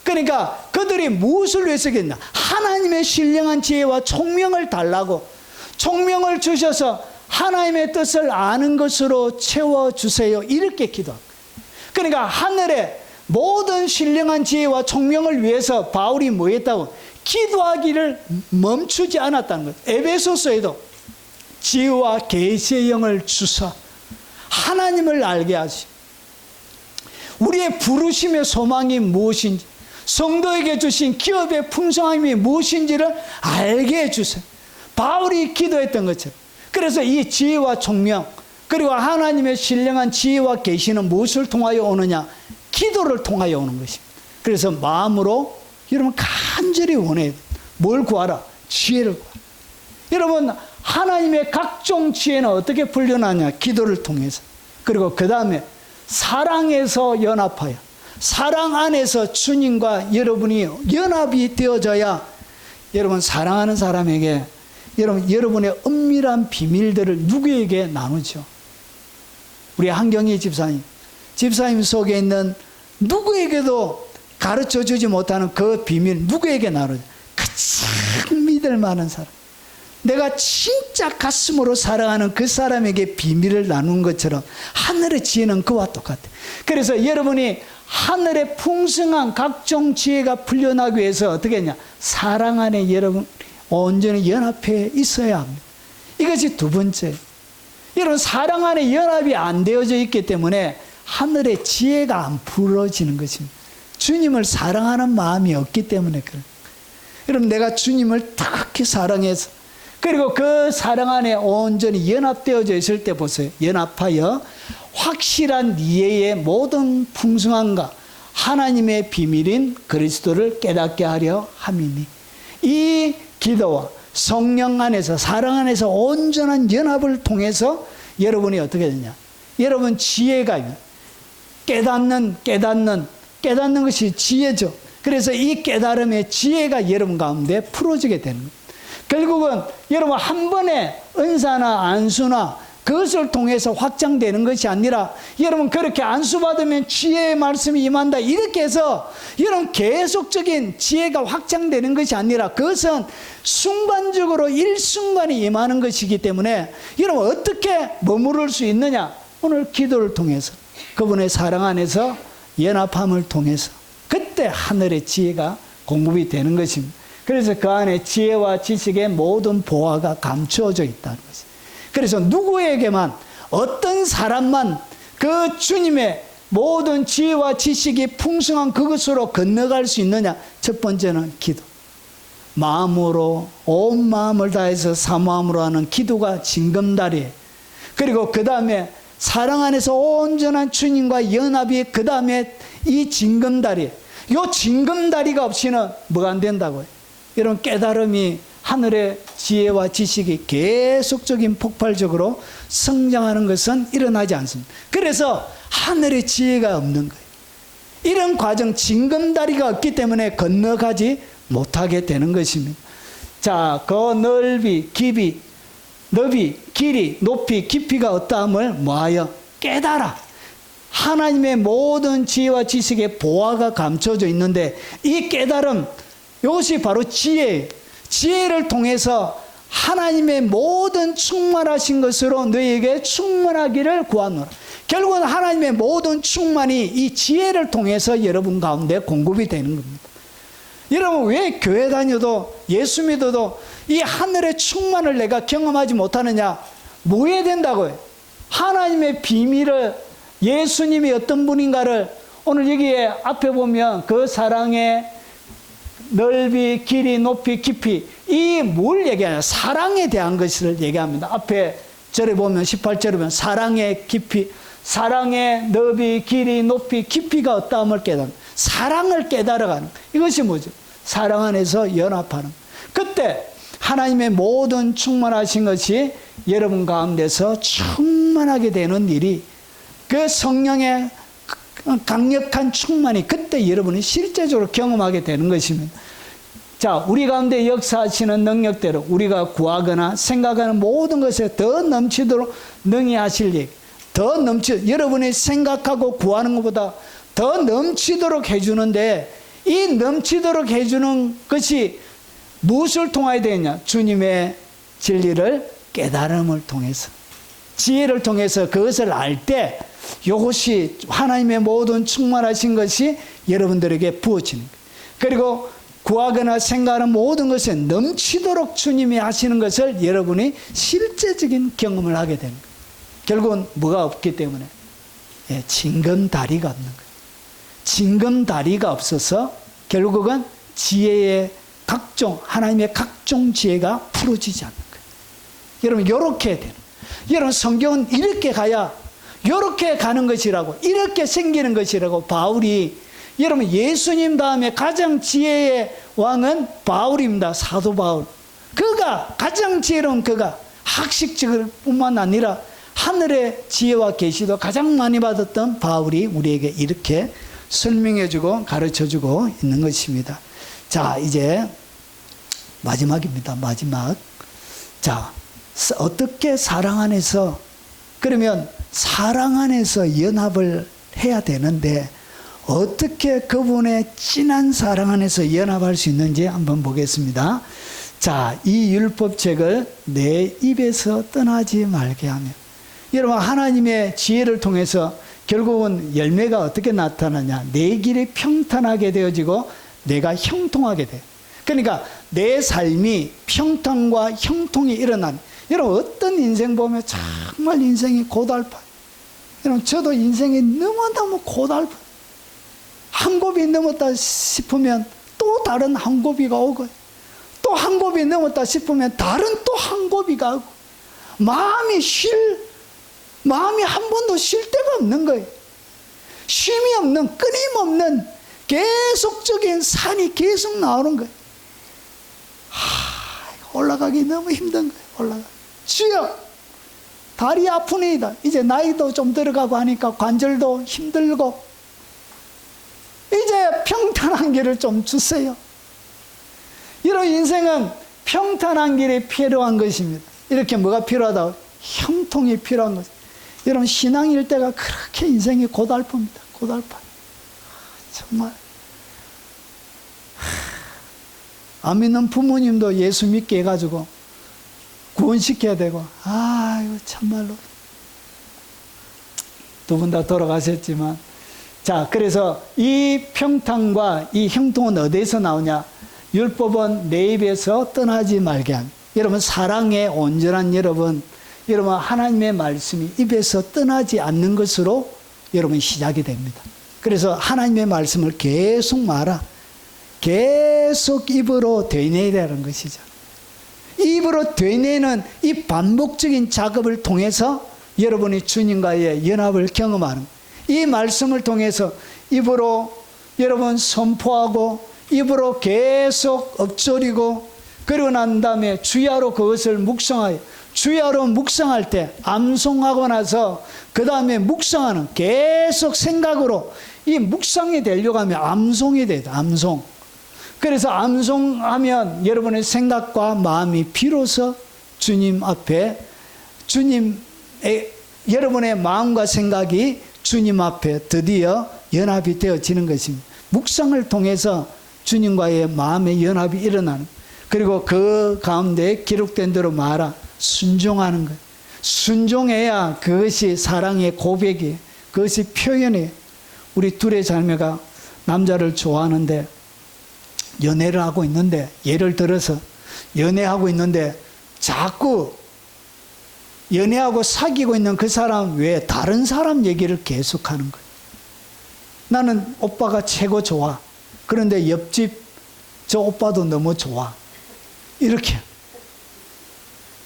그러니까 그들이 무엇을 위해서 했냐? 하나님의 신령한 지혜와 총명을 달라고, 총명을 주셔서 하나님의 뜻을 아는 것으로 채워주세요. 이렇게 기도합니다. 그러니까 하늘의 모든 신령한 지혜와 총명을 위해서 바울이 뭐 했다고? 기도하기를 멈추지 않았다는 것. 에베소서에도 지혜와 계시의 영을 주사 하나님을 알게 하시고 우리의 부르심의 소망이 무엇인지, 성도에게 주신 기업의 풍성함이 무엇인지를 알게 해주세요. 바울이 기도했던 것처럼. 그래서 이 지혜와 총명, 그리고 하나님의 신령한 지혜와 계시는 무엇을 통하여 오느냐? 기도를 통하여 오는 것입니다. 그래서 마음으로 여러분 간절히 원해요. 뭘 구하라? 지혜를 구하라. 여러분, 하나님의 각종 지혜는 어떻게 풀려나냐? 기도를 통해서. 그리고 그 다음에 사랑에서 연합하여, 사랑 안에서 주님과 여러분이 연합이 되어져야 여러분 사랑하는 사람에게 여러분의 은밀한 비밀들을 누구에게 나누죠? 우리 한경희 집사님 속에 있는 누구에게도 가르쳐 주지 못하는 그 비밀 누구에게 나누죠? 가장 믿을 만한 사람, 내가 진짜 가슴으로 사랑하는 그 사람에게 비밀을 나눈 것처럼 하늘의 지혜는 그와 똑같아요. 그래서 여러분이 하늘의 풍성한 각종 지혜가 풀려나기 위해서 어떻게 했냐? 사랑 안에 여러분 온전히 연합해 있어야 합니다. 이것이 두 번째. 여러분 사랑 안에 연합이 안 되어져 있기 때문에 하늘의 지혜가 안 풀어지는 것입니다. 주님을 사랑하는 마음이 없기 때문에 그래요. 여러분 내가 주님을 특히 사랑해서 그리고 그 사랑 안에 온전히 연합되어져 있을 때 보세요. 연합하여 확실한 이해의 모든 풍성함과 하나님의 비밀인 그리스도를 깨닫게 하려 함이니 이 기도와 성령 안에서 사랑 안에서 온전한 연합을 통해서 여러분이 어떻게 되냐? 여러분 지혜가 깨닫는 것이 지혜죠. 그래서 이 깨달음의 지혜가 여러분 가운데 풀어지게 되는 거예요. 결국은 여러분 한 번의 은사나 안수나 그것을 통해서 확장되는 것이 아니라 여러분 그렇게 안수받으면 지혜의 말씀이 임한다 이렇게 해서 여러분 계속적인 지혜가 확장되는 것이 아니라 그것은 순간적으로 일순간에 임하는 것이기 때문에 여러분 어떻게 머무를 수 있느냐? 오늘 기도를 통해서 그분의 사랑 안에서 연합함을 통해서 그때 하늘의 지혜가 공급이 되는 것입니다. 그래서 그 안에 지혜와 지식의 모든 보화가 감추어져 있다는 것입니다. 그래서 누구에게만 어떤 사람만 그 주님의 모든 지혜와 지식이 풍성한 그것으로 건너갈 수 있느냐? 첫 번째는 기도. 마음으로 온 마음을 다해서 사모함으로 하는 기도가 징검다리에 그리고 그 다음에 사랑 안에서 온전한 주님과 연합이 그 다음에 이 징검다리 이 징검다리가 없이는 뭐가 안 된다고요? 이런 깨달음이 하늘의 지혜와 지식이 계속적인 폭발적으로 성장하는 것은 일어나지 않습니다. 그래서 하늘의 지혜가 없는 거예요. 이런 과정 징검다리가 없기 때문에 건너가지 못하게 되는 것입니다. 자, 그 넓이, 길이, 높이, 깊이가 어떠함을 뭐하여 깨달아. 하나님의 모든 지혜와 지식의 보화가 감춰져 있는데 이 깨달음 이것이 바로 지혜예요. 지혜를 통해서 하나님의 모든 충만하신 것으로 너희에게 충만하기를 구하노라. 결국은 하나님의 모든 충만이 이 지혜를 통해서 여러분 가운데 공급이 되는 겁니다. 여러분 왜 교회 다녀도 예수 믿어도 이 하늘의 충만을 내가 경험하지 못하느냐? 뭐 해야 된다고요? 하나님의 비밀을 예수님이 어떤 분인가를 오늘 여기에 앞에 보면 그 사랑의 넓이, 길이, 높이, 깊이 이 뭘 얘기하냐? 사랑에 대한 것을 얘기합니다. 앞에 절에 보면 18절에 보면 사랑의 깊이, 사랑의 넓이, 길이, 높이, 깊이가 어떠함을 깨닫는 사랑을 깨달아가는 이것이 뭐죠? 사랑 안에서 연합하는 그때 하나님의 모든 충만하신 것이 여러분 가운데서 충만하게 되는 일이 그 성령의 강력한 충만이 그때 여러분이 실제적으로 경험하게 되는 것입니다. 자, 우리 가운데 역사하시는 능력대로 우리가 구하거나 생각하는 모든 것에 더 넘치도록 능히 하실 일, 더 여러분이 생각하고 구하는 것보다 더 넘치도록 해주는데 이 넘치도록 해주는 것이 무엇을 통하여 되느냐? 주님의 진리를 깨달음을 통해서 지혜를 통해서 그것을 알 때 이것이 하나님의 모든 충만하신 것이 여러분들에게 부어지는 거예요. 그리고 구하거나 생각하는 모든 것에 넘치도록 주님이 하시는 것을 여러분이 실제적인 경험을 하게 되는 거예요. 결국은 뭐가 없기 때문에 징검다리가 없는 거예요. 징검다리가 없어서 결국은 지혜의 하나님의 각종 지혜가 풀어지지 않는 거예요. 여러분 이렇게 되는 여러분 성경은 이렇게 가야 이렇게 가는 것이라고 이렇게 생기는 것이라고 바울이 여러분 예수님 다음에 가장 지혜의 왕은 바울입니다. 사도 바울. 그가 가장 지혜로운 그가 학식적일 뿐만 아니라 하늘의 지혜와 계시도 가장 많이 받았던 바울이 우리에게 이렇게 설명해주고 가르쳐주고 있는 것입니다. 자, 이제 마지막입니다. 마지막. 자, 어떻게 사랑 안에서 그러면 사랑 안에서 연합을 해야 되는데 어떻게 그분의 진한 사랑 안에서 연합할 수 있는지 한번 보겠습니다. 자, 이 율법책을 내 입에서 떠나지 말게 하며. 여러분, 하나님의 지혜를 통해서 결국은 열매가 어떻게 나타나냐? 내 길이 평탄하게 되어지고 내가 형통하게 돼. 그러니까 내 삶이 평탄과 형통이 일어나는. 여러분, 어떤 인생 보면 정말 인생이 고달파요. 여러분, 저도 인생이 너무너무 고달파요. 한 곱이 넘었다 싶으면 또 다른 한 곱이가 오고, 또 한 곱이 넘었다 싶으면 다른 또 한 곱이가 오고, 마음이 한 번도 쉴 데가 없는 거예요. 쉼이 없는, 끊임없는 계속적인 산이 계속 나오는 거예요. 올라가기 너무 힘든 거예요. 주여, 다리 아프니이다. 이제 나이도 좀 들어가고 하니까 관절도 힘들고, 이제 평탄한 길을 좀 주세요. 이런 인생은 평탄한 길이 필요한 것입니다. 이렇게 뭐가 필요하다고? 형통이 필요한 것입니다. 여러분, 신앙일 때가 그렇게 인생이 고달픕니다. 고달파요. 정말. 안 믿는 부모님도 예수 믿게 해가지고 구원시켜야 되고, 이거 참말로. 두 분 다 돌아가셨지만. 자, 그래서 이 평탄과 이 형통은 어디에서 나오냐? 율법은 내 입에서 떠나지 말게 합니다. 여러분, 사랑의 온전한 여러분 하나님의 말씀이 입에서 떠나지 않는 것으로 여러분 시작이 됩니다. 그래서 하나님의 말씀을 계속 말아, 계속 입으로 되뇌이라는 것이죠. 입으로 되뇌이는 이 반복적인 작업을 통해서 여러분이 주님과의 연합을 경험하는, 이 말씀을 통해서 입으로 여러분 선포하고, 입으로 계속 엎조리고, 그러고 난 다음에 주야로 그것을 묵상하여, 주야로 묵상할 때 암송하고 나서 그 다음에 묵상하는, 계속 생각으로 이 묵상이 되려고 하면 암송이 돼요. 암송. 그래서 암송하면 여러분의 생각과 마음이 비로소 주님 앞에, 여러분의 마음과 생각이 주님 앞에 드디어 연합이 되어지는 것입니다. 묵상을 통해서 주님과의 마음의 연합이 일어나는, 그리고 그 가운데 기록된 대로 말아 순종하는 것. 순종해야 그것이 사랑의 고백이에요. 그것이 표현이에요. 우리 둘의 자매가 남자를 좋아하는데, 연애를 하고 있는데, 예를 들어서 연애하고 있는데 자꾸 연애하고 사귀고 있는 그 사람 외에 다른 사람 얘기를 계속하는 거예요. 나는 오빠가 최고 좋아. 그런데 옆집 저 오빠도 너무 좋아. 이렇게.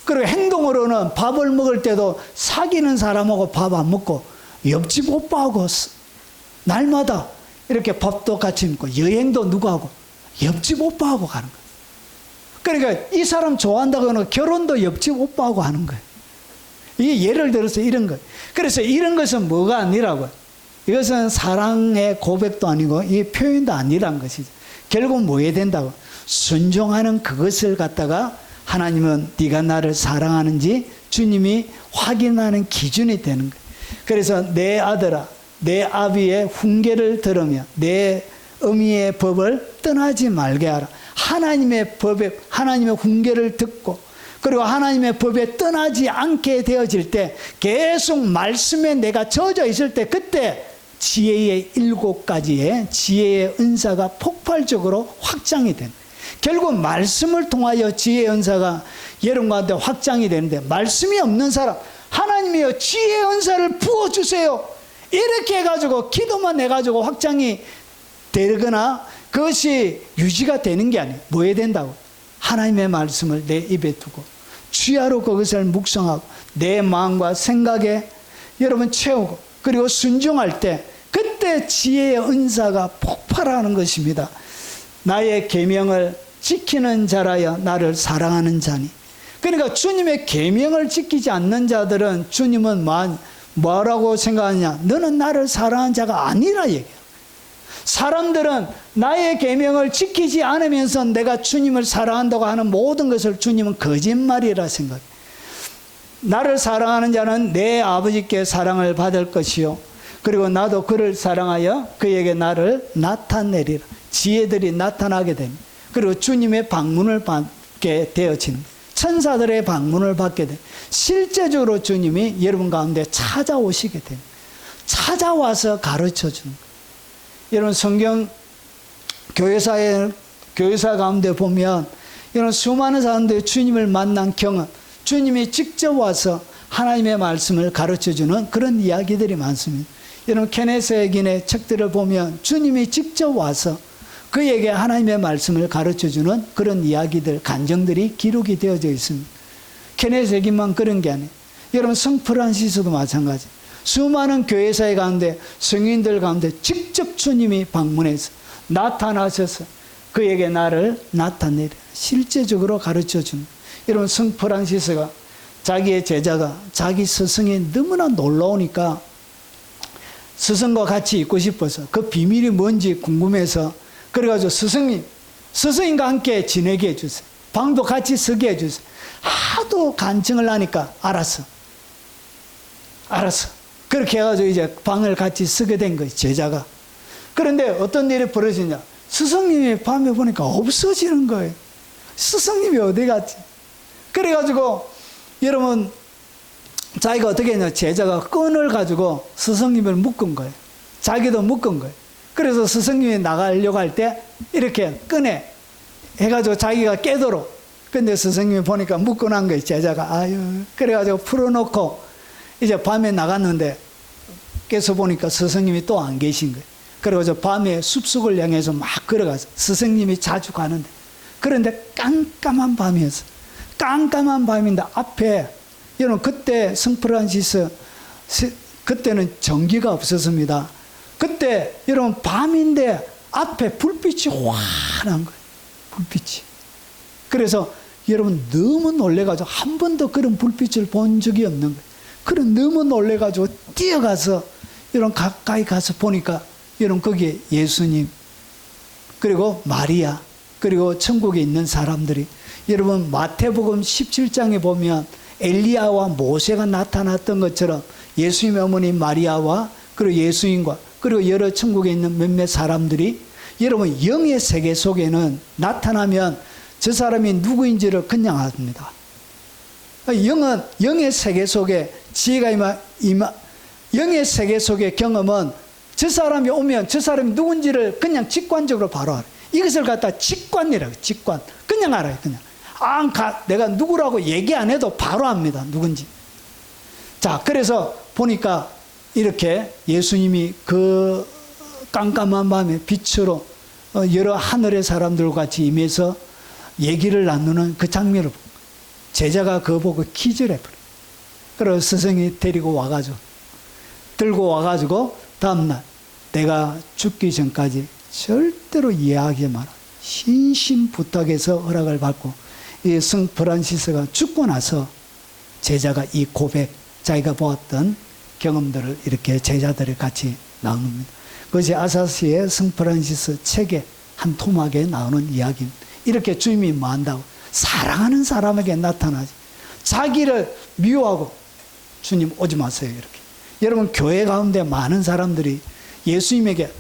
그리고 행동으로는 밥을 먹을 때도 사귀는 사람하고 밥 안 먹고 옆집 오빠하고 날마다 이렇게 밥도 같이 먹고, 여행도 누구하고? 옆집 오빠하고 가는 거예요. 그러니까 이 사람 좋아한다고 하는 결혼도 옆집 오빠하고 하는 거예요. 이게 예를 들어서 이런 거예요. 그래서 이런 것은 뭐가 아니라고요. 이것은 사랑의 고백도 아니고 이 표현도 아니란 것이죠. 결국 뭐 해야 된다고? 순종하는 그것을 갖다가 하나님은 네가 나를 사랑하는지 주님이 확인하는 기준이 되는 거예요. 그래서 내 아들아, 내 아비의 훈계를 들으며 내 어미의 법을 떠나지 말게 하라. 하나님의 법에, 하나님의 훈계를 듣고, 그리고 하나님의 법에 떠나지 않게 되어질 때, 계속 말씀에 내가 젖어 있을 때, 그때 지혜의 7가지의 지혜의 은사가 폭발적으로 확장이 되는, 결국 말씀을 통하여 지혜의 은사가 여러분 가운데 확장이 되는데, 말씀이 없는 사람, 하나님이여 지혜의 은사를 부어주세요, 이렇게 해가지고 기도만 해가지고 확장이 되거나 그것이 유지가 되는 게 아니에요. 뭐 해야 된다고? 하나님의 말씀을 내 입에 두고 주야로 그것을 묵상하고 내 마음과 생각에 여러분 채우고, 그리고 순종할 때 그때 지혜의 은사가 폭발하는 것입니다. 나의 계명을 지키는 자라야 나를 사랑하는 자니. 그러니까 주님의 계명을 지키지 않는 자들은 주님은 뭐라고 생각하냐? 너는 나를 사랑하는 자가 아니라 얘기해요. 사람들은 나의 계명을 지키지 않으면서 내가 주님을 사랑한다고 하는 모든 것을 주님은 거짓말이라 생각해요. 나를 사랑하는 자는 내 아버지께 사랑을 받을 것이요, 그리고 나도 그를 사랑하여 그에게 나를 나타내리라. 지혜들이 나타나게 됩니다. 그리고 주님의 방문을 받게 되어진 천사들의 방문을 받게 돼. 실제적으로 주님이 여러분 가운데 찾아오시게 돼. 찾아와서 가르쳐 주는 거예요. 여러분 성경 교회사 가운데 보면 이런 수많은 사람들이 주님을 만난 경험, 주님이 직접 와서 하나님의 말씀을 가르쳐주는 그런 이야기들이 많습니다. 여러분 케네스 에긴의 책들을 보면 주님이 직접 와서 그에게 하나님의 말씀을 가르쳐주는 그런 이야기들, 간증들이 기록이 되어져 있습니다. 케네스 에긴만 그런 게 아니에요. 여러분 성 프란시스도 마찬가지. 수많은 교회사회 가운데 성인들 가운데 직접 주님이 방문해서 나타나셔서 그에게 나를 나타내려 실제적으로 가르쳐줍니다. 여러분 성 프란시스가 자기의 제자가 자기 스승이 너무나 놀라우니까 스승과 같이 있고 싶어서 그 비밀이 뭔지 궁금해서 그래가지고 스승님과 함께 지내게 해주세요. 방도 같이 쓰게 해주세요. 하도 간증을 하니까 알았어. 그렇게 해가지고 이제 방을 같이 쓰게 된 거예요, 제자가. 그런데 어떤 일이 벌어지냐. 스승님이 밤에 보니까 없어지는 거예요. 스승님이 어디 갔지? 그래가지고 여러분 자기가 어떻게 했냐. 제자가 끈을 가지고 스승님을 묶은 거예요. 자기도 묶은 거예요. 그래서 스승님이 나가려고 할 때 이렇게 끈에 해가지고 자기가 깨도록. 근데 스승님이 보니까 묶어놓은 거예요. 제자가. 아유. 그래가지고 풀어놓고 이제 밤에 나갔는데 깨서 보니까 스승님이 또 안 계신 거예요. 그래서 밤에 숲속을 향해서 막 걸어가서 스승님이 자주 가는데 그런데 깜깜한 밤이었어요. 깜깜한 밤인데 앞에 여러분 그때 성프란시스 그때는 전기가 없었습니다. 그때 여러분 밤인데 앞에 불빛이 환한 거예요. 불빛이. 그래서 여러분 너무 놀래가지고 한 번도 그런 불빛을 본 적이 없는 거예요. 그런 너무 놀래가지고 뛰어가서 여러분 가까이 가서 보니까 여러분 거기에 예수님 그리고 마리아 그리고 천국에 있는 사람들이 여러분 마태복음 17장에 보면 엘리야와 모세가 나타났던 것처럼 예수님의 어머니 마리아와 그리고 예수님과 그리고 여러 천국에 있는 몇몇 사람들이 여러분 영의 세계 속에는 나타나면 저 사람이 누구인지를 그냥 압니다. 영은 영의 세계 속에 지혜가 영의 세계 속의 경험은 저 사람이 오면 저 사람이 누군지를 그냥 직관적으로 바로 알아요. 이것을 갖다 직관이라고. 직관. 그냥 알아요. 그냥. 내가 누구라고 얘기 안 해도 바로 압니다. 누군지. 자, 그래서 보니까 이렇게 예수님이 그 깜깜한 밤에 빛으로 여러 하늘의 사람들과 같이 임해서 얘기를 나누는 그 장면을 보고 제자가 그거 보고 기절해버려요. 그래서 스승이 데리고 와가지고 들고 와가지고 다음날 내가 죽기 전까지 절대로 이해하지 마라. 신신부탁해서 허락을 받고 이 성 프란시스가 죽고 나서 제자가 이 고백 자기가 보았던 경험들을 이렇게 제자들이 같이 나눕니다. 그것이 아사시의 성 프란시스 책의 한 토막에 나오는 이야기입니다. 이렇게 주님이 뭐 한다고? 사랑하는 사람에게 나타나지. 자기를 미워하고 주님 오지 마세요. 이렇게. 여러분 교회 가운데 많은 사람들이 예수님에게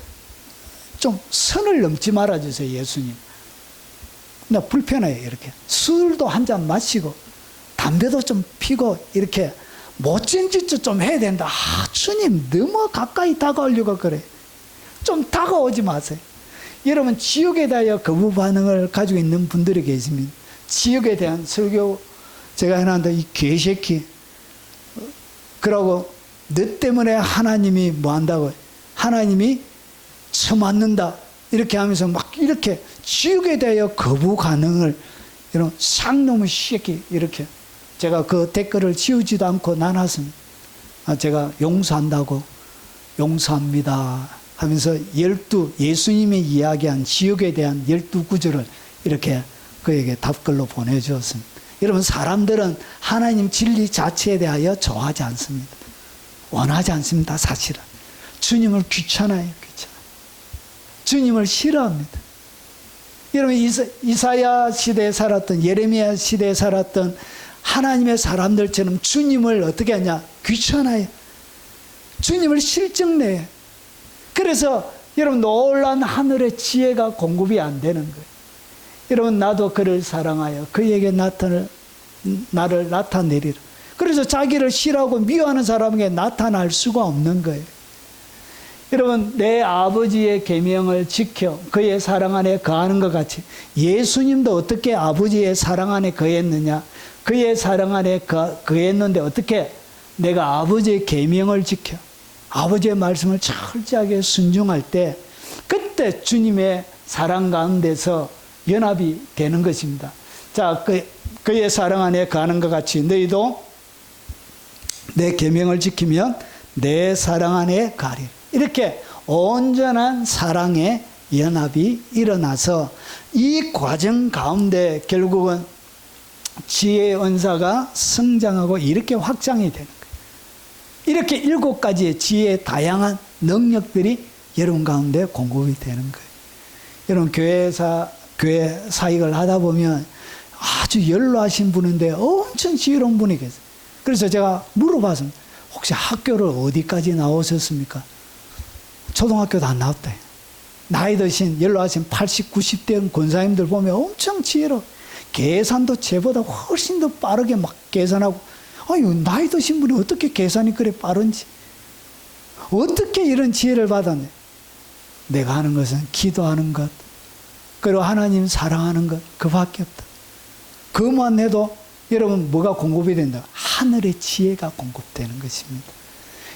좀 선을 넘지 말아주세요. 예수님. 나 불편해요. 이렇게. 술도 한 잔 마시고 담배도 좀 피고 이렇게 멋진 짓도 좀 해야 된다. 주님 너무 가까이 다가오려고 그래. 좀 다가오지 마세요. 여러분 지옥에 대하여 거부 반응을 가지고 있는 분들이 계십니다. 지옥에 대한 설교 제가 해놨는데 이 개새끼 그러고 너 때문에 하나님이 뭐 한다고 하나님이 처맞는다 이렇게 하면서 막 이렇게 지옥에 대하여 거부 반응을 이런 쌍놈의 새끼 이렇게 제가 그 댓글을 지우지도 않고 나눴습니다. 제가 용서한다고 용서합니다 하면서 12 예수님이 이야기한 지옥에 대한 12구절을 이렇게 그에게 답글로 보내주었습니다. 여러분 사람들은 하나님 진리 자체에 대하여 좋아하지 않습니다. 원하지 않습니다. 사실은. 주님을 귀찮아요. 주님을 싫어합니다. 여러분 이사야 시대에 살았던 예레미야 시대에 살았던 하나님의 사람들처럼 주님을 어떻게 하냐? 귀찮아요. 주님을 실증내요. 그래서 여러분 놀라운 하늘의 지혜가 공급이 안 되는 거예요. 여러분, 나도 그를 사랑하여 그에게 나를 나타내리라. 그래서 자기를 싫어하고 미워하는 사람에게 나타날 수가 없는 거예요. 여러분, 내 아버지의 계명을 지켜 그의 사랑 안에 거하는 것 같이 예수님도 어떻게 아버지의 사랑 안에 거했느냐? 그의 사랑 안에 거했는데 어떻게 내가 아버지의 계명을 지켜 아버지의 말씀을 철저하게 순종할 때 그때 주님의 사랑 가운데서 연합이 되는 것입니다. 자, 그의 사랑 안에 거하는 것 같이 너희도 내 계명을 지키면 내 사랑 안에 거하리라. 이렇게 온전한 사랑의 연합이 일어나서 이 과정 가운데 결국은 지혜의 은사가 성장하고 이렇게 확장이 되는 거예요. 이렇게 7가지의 지혜의 다양한 능력들이 여러분 가운데 공급이 되는 거예요. 여러분, 교회 사역을 하다 보면 아주 연로하신 분인데 엄청 지혜로운 분이 계세요. 그래서 제가 물어봤습니다. 혹시 학교를 어디까지 나오셨습니까? 초등학교도 안 나왔대. 나이 드신 연로하신 80, 90대 권사님들 보면 엄청 지혜로워. 계산도 쟤보다 훨씬 더 빠르게 막 계산하고, 아유, 나이 드신 분이 어떻게 계산이 그래 빠른지, 어떻게 이런 지혜를 받았네. 내가 하는 것은 기도하는 것, 그리고 하나님 사랑하는 것, 그밖에 없다. 그만 해도 여러분 뭐가 공급이 된다? 하늘의 지혜가 공급되는 것입니다.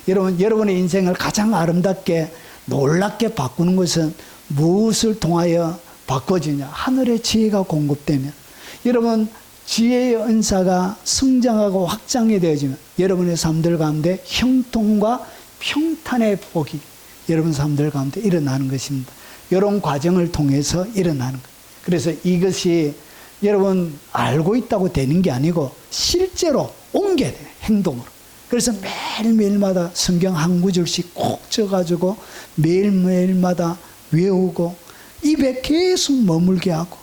여러분, 여러분의 인생을 가장 아름답게 놀랍게 바꾸는 것은 무엇을 통하여 바꿔지냐? 하늘의 지혜가 공급되면, 여러분 지혜의 은사가 성장하고 확장이 되어지면 여러분의 삶들 가운데 형통과 평탄의 복이 여러분 삶들 가운데 일어나는 것입니다. 이런 과정을 통해서 일어나는 거예요. 그래서 이것이 여러분 알고 있다고 되는 게 아니고 실제로 옮겨야 돼요. 행동으로. 그래서 매일매일마다 성경 한 구절씩 꼭 져가지고 매일매일마다 외우고 입에 계속 머물게 하고,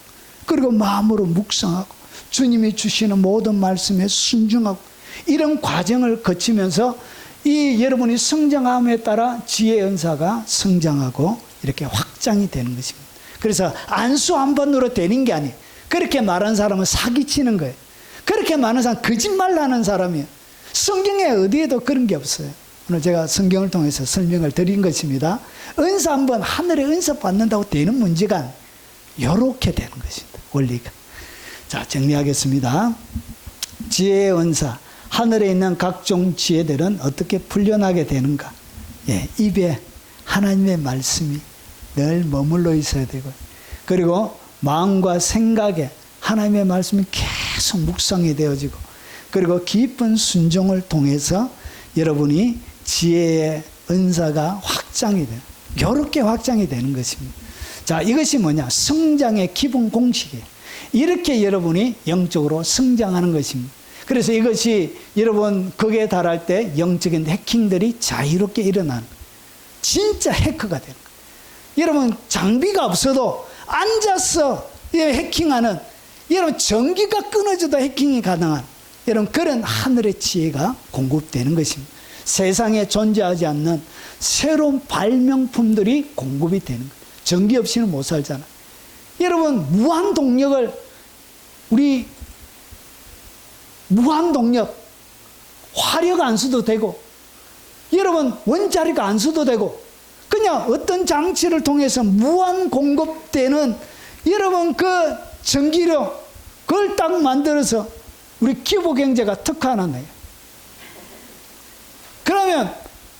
그리고 마음으로 묵상하고 주님이 주시는 모든 말씀에 순종하고, 이런 과정을 거치면서 이 여러분이 성장함에 따라 지혜의 은사가 성장하고 이렇게 확장이 되는 것입니다. 그래서 안수 한 번으로 되는 게 아니에요. 그렇게 말하는 사람은 사기치는 거예요. 그렇게 말하는 사람은 거짓말 하는 사람이에요. 성경에 어디에도 그런 게 없어요. 오늘 제가 성경을 통해서 설명을 드린 것입니다. 은사 한 번, 하늘의 은사 받는다고 되는 문제가 이렇게 되는 것입니다. 원리가. 자, 정리하겠습니다. 지혜의 은사, 하늘에 있는 각종 지혜들은 어떻게 풀려나게 되는가? 예, 입에 하나님의 말씀이 늘 머물러 있어야 되고, 그리고 마음과 생각에 하나님의 말씀이 계속 묵상이 되어지고, 그리고 깊은 순종을 통해서 여러분이 지혜의 은사가 확장이 돼요. 이렇게 확장이 되는 것입니다. 자, 이것이 뭐냐? 성장의 기본 공식이에요. 이렇게 여러분이 영적으로 성장하는 것입니다. 그래서 이것이 여러분 거기에 달할 때 영적인 해킹들이 자유롭게 일어나는, 진짜 해커가 되는 거예요. 여러분 장비가 없어도 앉아서 해킹하는, 여러분 전기가 끊어져도 해킹이 가능한 여러분 그런 하늘의 지혜가 공급되는 것입니다. 세상에 존재하지 않는 새로운 발명품들이 공급이 되는 거예요. 전기 없이는 못 살잖아요. 여러분 무한동력, 화력 안 써도 되고, 여러분 원자력 안 써도 되고, 그냥 어떤 장치를 통해서 무한 공급되는 여러분 그 전기료, 그걸 딱 만들어서 우리 기부경제가 특화하는. 그러면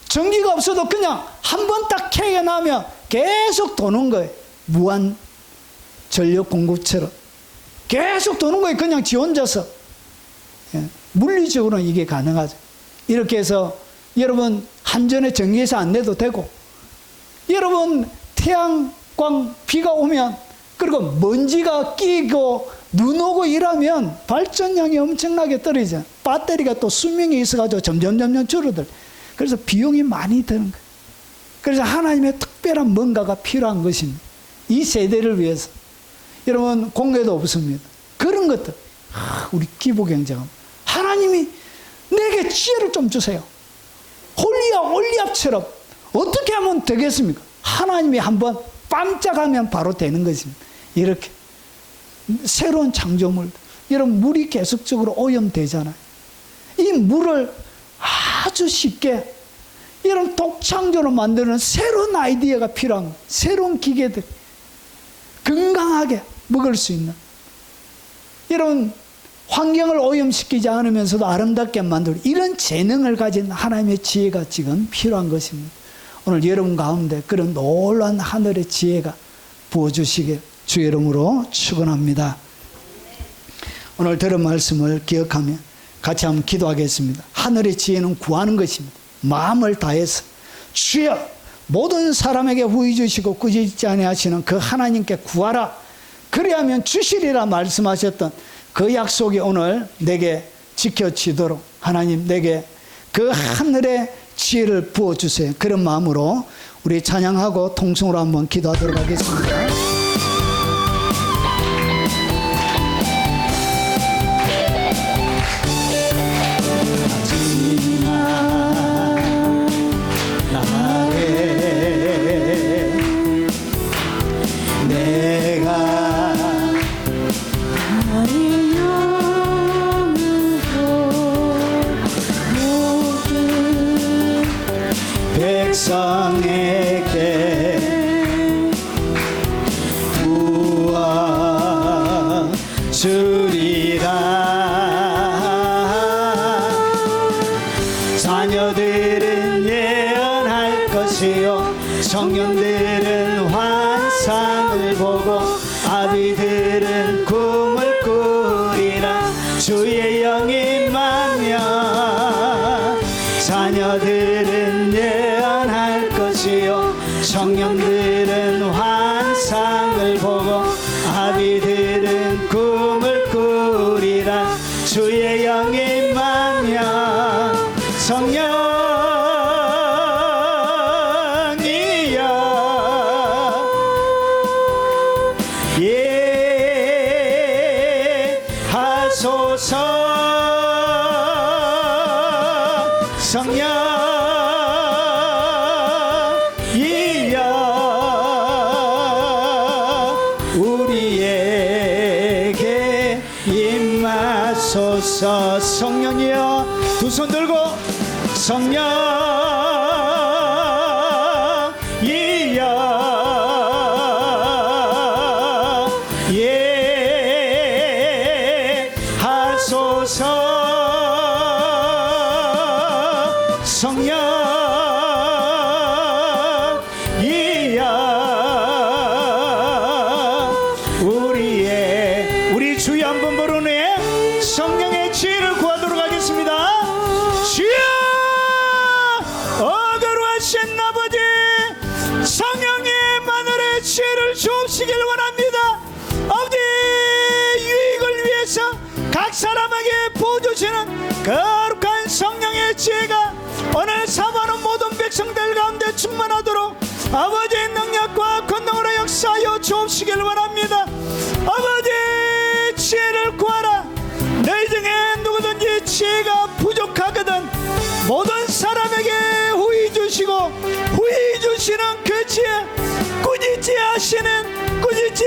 전기가 없어도 그냥 한 번 딱 켜게 나면 계속 도는 거예요. 무한 전력 공급처럼 계속 도는 거예요. 그냥 지 혼자서. 예, 물리적으로는 이게 가능하죠. 이렇게 해서 여러분 한전에 전기에서 안 내도 되고, 여러분 태양광 비가 오면, 그리고 먼지가 끼고 눈 오고 이러면 발전량이 엄청나게 떨어져요. 배터리가 또 수명이 있어가지고 점점 줄어들. 그래서 비용이 많이 드는 거예요. 그래서 하나님의 특별한 뭔가가 필요한 것입니다. 이 세대를 위해서. 여러분 공개도 없습니다. 그런 것들. 우리 기부경제가 하나님이 내게 지혜를 좀 주세요. 올리압처럼 어떻게 하면 되겠습니까? 하나님이 한번 반짝하면 바로 되는 것입니다. 이렇게 새로운 창조물, 이런 물이 계속적으로 오염되잖아요. 이 물을 아주 쉽게 이런 독창조로 만드는 새로운 아이디어가 필요한 거예요. 새로운 기계들, 건강하게 먹을 수 있는 이런 환경을 오염시키지 않으면서도 아름답게 만들고 이런 재능을 가진 하나님의 지혜가 지금 필요한 것입니다. 오늘 여러분 가운데 그런 놀라운 하늘의 지혜가 부어주시길 주의 이름으로 축원합니다. 오늘 들은 말씀을 기억하며 같이 한번 기도하겠습니다. 하늘의 지혜는 구하는 것입니다. 마음을 다해서 주여 모든 사람에게 후히 주시고 꾸짖지 아니하시는 그 하나님께 구하라. 그리하면 주시리라 말씀하셨던 그 약속이 오늘 내게 지켜지도록 하나님 내게 그 하늘의 지혜를 부어주세요. 그런 마음으로 우리 찬양하고 통성으로 한번 기도하도록 하겠습니다. 백성에게 부어주리라. 자녀들은 예언할 것이요 청년들은 환상을 보고 아비들은 꿈을 꾸리라. 주의 영이 임하면 자녀들은 예언할 것이요 청년들은 환상을 보고 아비들은 꿈을 꾸리라. 주의 영이 임하면 성령이여 예하소서. 성령이여 우리에게 임하소서. 성령이여 두 손 들고 성령이여 예하소서. 성령이여 우리 주여 한번 부르네. 성령의 지혜를 구하도록 하겠습니다. 주여 어거루하신 아버지 성령의 마늘의 지혜를 주옵시길 원합니다. 아버지 유익을 위해서 각 사람에게 부어주시는 거룩한 성령의 지혜가 오늘 사모하는 모든 백성들 가운데 충만하도록 아버지의 능력과 권능으로 역사하여 주옵시길 원합니다. 아버지 지혜를 구하라. 너희 중에 누구든지 지혜가 부족하거든 모든 사람에게 후히 주시고 후히 주시는 그 지혜, 꾸짖지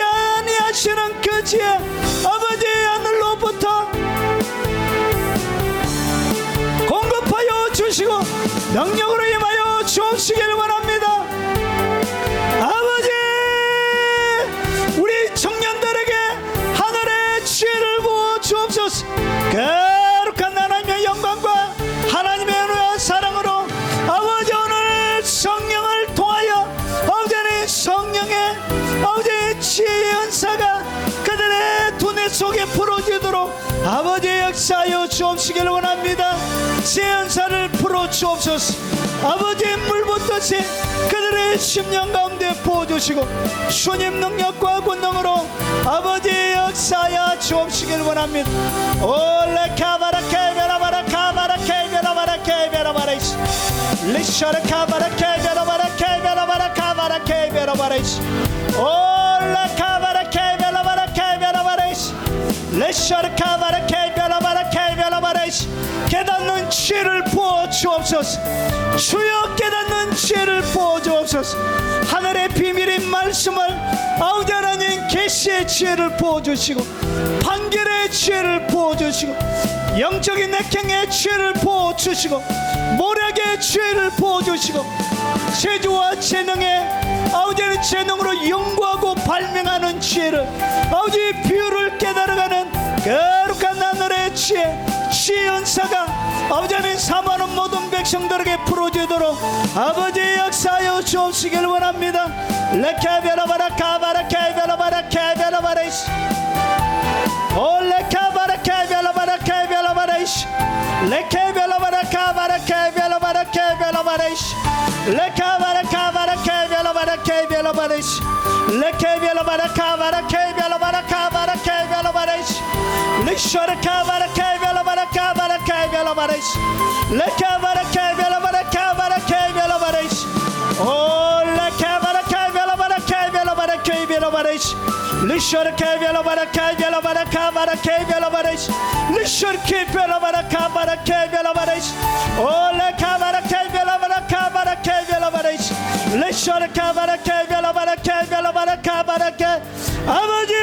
아니하시는 그 지혜 아버지 하늘로부터 공급하여 주시고 능력으로 임하여 주옵시길 원합니다. 아버지 우리 청년들에게 하늘의 지혜를 부어 주옵소서. 거룩한 하나님의 영광과 하나님의 은혜와 사랑으로 아버지 오늘 성령을 통하여 아버지는 성령의 아버지의 지혜의 은사가 그들의 두뇌 속에 풀어지도록 아버지 역사하여 주옵시길 원합니다. 지혜의 은사를 풀어 주옵소서. 아버지의 물붓듯이 그들의 심령 가운데 부어주시고 주님 능력과 권능으로 아버지의 역사하여 주옵시길 원합니다. 올레카바라케베라바라카바라케베라바라케베라바라이시 리샤라카바라케베라바라케베라바라카바라케베라바라이시 올레카바라케베라바라케베라바라이시 레샤르카바라케베라바라케베라바라이시 깨닫는 지혜를 부어 주옵소서. 주여 깨닫는 지혜를 부어 주옵소서. 하늘의 비밀인 말씀을 아버지 하나님 계시해 영적의 지혜를 부어주시고 판결의 지혜를 부어주시고 영적인 내경의 지혜를 부어주시고 모략의 지혜를 부어주시고 재주와 재능의 아버지의 재능으로 연구하고 발명하는 지혜를 아버지 비유를 깨달아가는 거룩한 하늘의 지혜 은사가 아버지 하나님 사모하는 모든 백성들에게 풀어지도록 아버지 역사하여 주옵시길 원합니다. 레케베라바라카바라케베라바라케베라바라이시 올레카바라케베라바라케베라바라이시 레케베라바라카바라케베라바라케베라바라이시 레카바라카바라케베라바라케베라바라이시 레케베라바라카바라케베라바라카바라케베라바라이시 리쇼르카바라케베라바라카바라케베라바라이시 레카바라케베라바라카바라케베라바라이시 올레카바라케베라바라케베라바라케베라바라이시 리쇼르케베라바라케베라바라카바라케베라바라이시 리쇼르케베라바라카바라케베라바라이시 올레카바라케베라바라카바라케베라바라이시 리쇼르카바라케베라바라케베라바라카바라케 아버지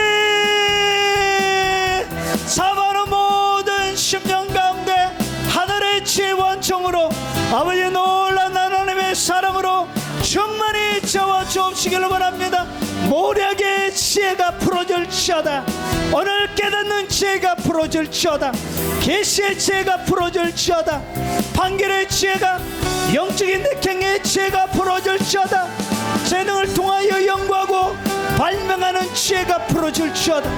사모하는 모든 심령 가운데 하늘의 지혜 원총으로 아버지 놀란 하나님의 사랑으로 충만히 채워 주옵시기를 원합니다. 모략의 지혜가 풀어질지어다. 오늘 깨닫는 지혜가 풀어질지어다. 계시의 지혜가 풀어질지어다. 판결의 지혜가 영적인 내경의 지혜가 풀어질지어다. 재능을 통하여 연구하고 발명하는 지혜가 풀어질지어다.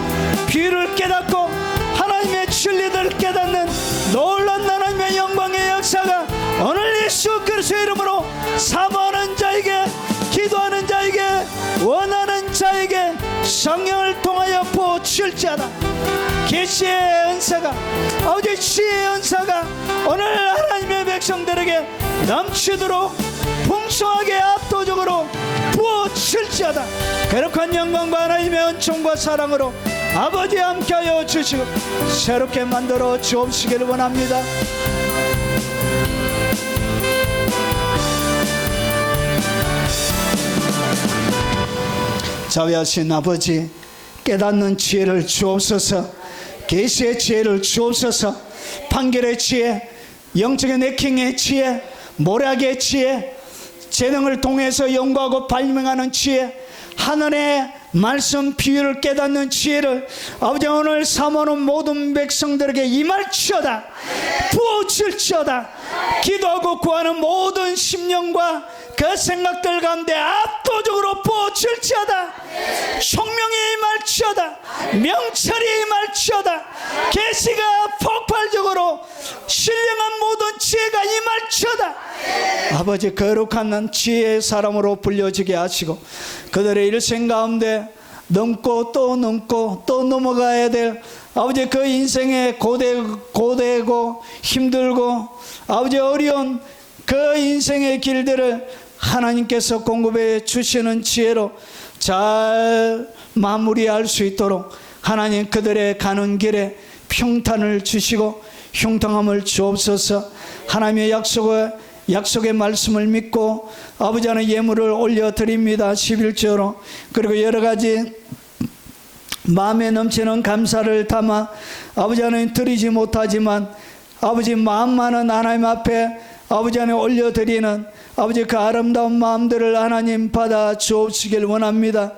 비유를 깨닫고 하나님의 진리들을 깨닫는 놀라운 하나님의 영광의 역사가 오늘 예수 그리스도의 이름으로 사모하는 자에게 기도하는 자에게 원하는 자에게 성령을 통하여 부어질지어다. 계시의 은사가 아버지 지혜의 은사가 오늘 하나님의 백성들에게 넘치도록 풍성하게 압도적으로 부어질지어다. 거룩한 영광과 하나님의 은총과 사랑으로 아버지 함께하여 주시고 새롭게 만들어 주옵시기를 원합니다. 자비하신 아버지 깨닫는 지혜를 주옵소서. 계시의 지혜를 주옵소서. 판결의 지혜, 영적인 해킹의 지혜, 모략의 지혜, 재능을 통해서 연구하고 발명하는 지혜, 하늘의 말씀 비유를 깨닫는 지혜를 아버지 오늘 사모하는 모든 백성들에게 임할지어다. 부어질지어다. 기도하고 구하는 모든 심령과 그 생각들 가운데 압도적으로 부어질지어다. 총명이 임할지어다. 명철이 임할지어다. 계시가 폭발적으로 신령한 모든 지혜가 임할지어다. 아버지 거룩한 지혜의 사람으로 불려지게 하시고 그들의 일생 가운데 넘고 또 넘고 또 넘어가야 될 아버지 그 인생의 고되고 힘들고 아버지 어려운 그 인생의 길들을 하나님께서 공급해 주시는 지혜로 잘 마무리할 수 있도록 하나님 그들의 가는 길에 평탄을 주시고 형통함을 주옵소서. 하나님의 약속의 말씀을 믿고 아버지 하나님 예물을 올려드립니다. 11조로 그리고 여러 가지 마음에 넘치는 감사를 담아 아버지 하나님 드리지 못하지만 아버지 마음만은 하나님 앞에 아버지 하나님 올려드리는 아버지 그 아름다운 마음들을 하나님 받아 주옵시길 원합니다.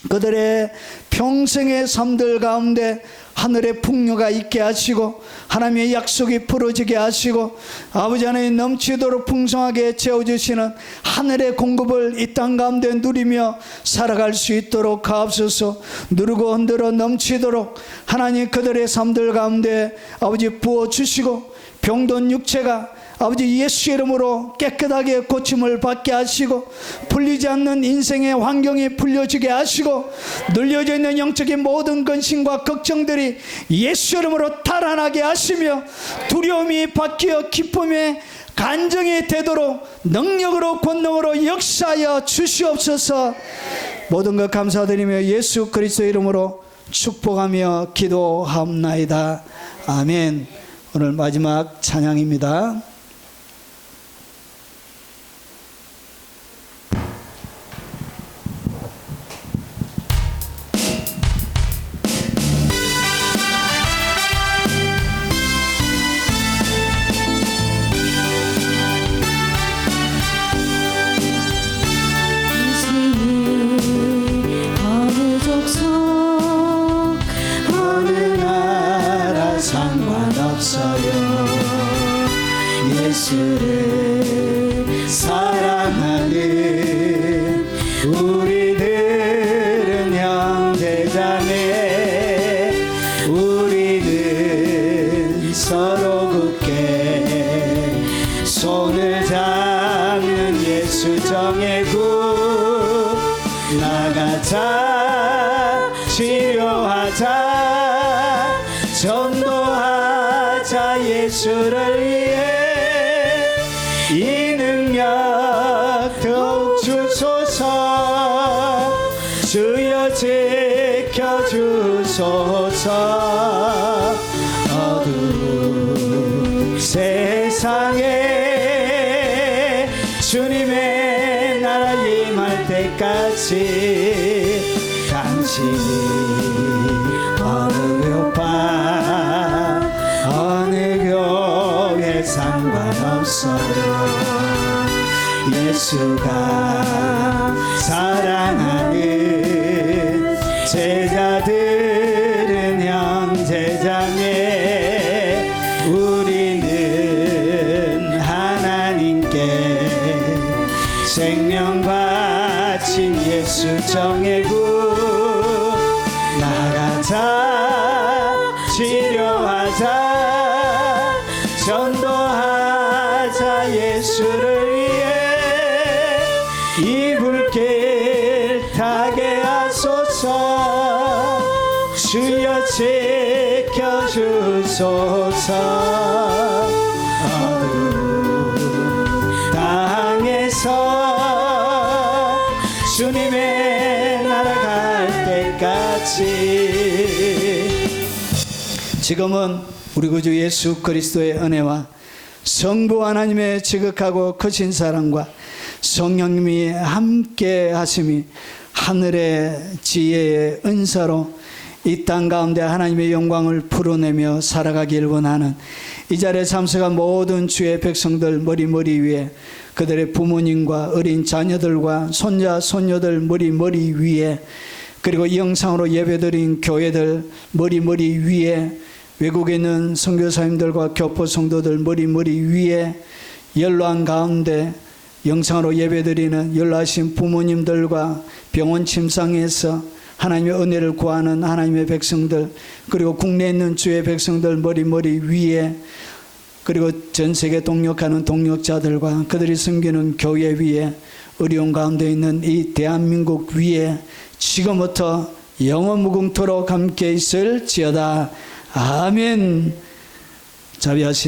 그들의 평생의 삶들 가운데 하늘의 풍요가 있게 하시고 하나님의 약속이 풀어지게 하시고 아버지 하나님 넘치도록 풍성하게 채워주시는 하늘의 공급을 이 땅 가운데 누리며 살아갈 수 있도록 하옵소서. 누르고 흔들어 넘치도록 하나님 그들의 삶들 가운데 아버지 부어주시고 병든 육체가 아버지 예수 이름으로 깨끗하게 고침을 받게 하시고 풀리지 않는 인생의 환경이 풀려지게 하시고 눌려져 있는 영적인 모든 근심과 걱정들이 예수 이름으로 달아나게 하시며 두려움이 바뀌어 기쁨의 간정이 되도록 능력으로 권능으로 역사하여 주시옵소서. 모든 것 감사드리며 예수 그리스도 이름으로 축복하며 기도하옵나이다. 아멘. 오늘 마지막 찬양입니다. 나가자 치료하자 전도하자 예수를 위해 이 능력 더욱 주소서 주여 지켜주소서 어두운 세상에 주님의 나라 임할 때까지 당신이 어느 교파 어느 교회 상관없어요 예수가 사랑하는 제자들은 형제자매 우리는 하나님께 생명 바친 예수 정예구 나가자 치료하자 전도하자 예수를 위해 이 불길 타게 하소서 주여 지켜주소서 어두운 땅에서 주님의 나라 갈 때까지 지금은 우리 구주 예수 그리스도의 은혜와 성부 하나님의 지극하고 크신 사랑과 성령님이 함께 하심이 하늘의 지혜의 은사로 이 땅 가운데 하나님의 영광을 풀어내며 살아가길 원하는 이 자리에 참석한 모든 주의 백성들 머리 위에 그들의 부모님과 어린 자녀들과 손자 손녀들 머리 위에 그리고 이 영상으로 예배드린 교회들 머리 위에 외국에 있는 선교사님들과 교포 성도들 머리 위에 연로한 가운데 영상으로 예배드리는 연로하신 부모님들과 병원 침상에서 하나님의 은혜를 구하는 하나님의 백성들 그리고 국내에 있는 주의 백성들 머리 위에 그리고 전 세계 동역하는 동역자들과 그들이 섬기는 교회 위에 어려운 가운데 있는 이 대한민국 위에 지금부터 영원 무궁토록 함께 있을지어다. 아멘. 자비하신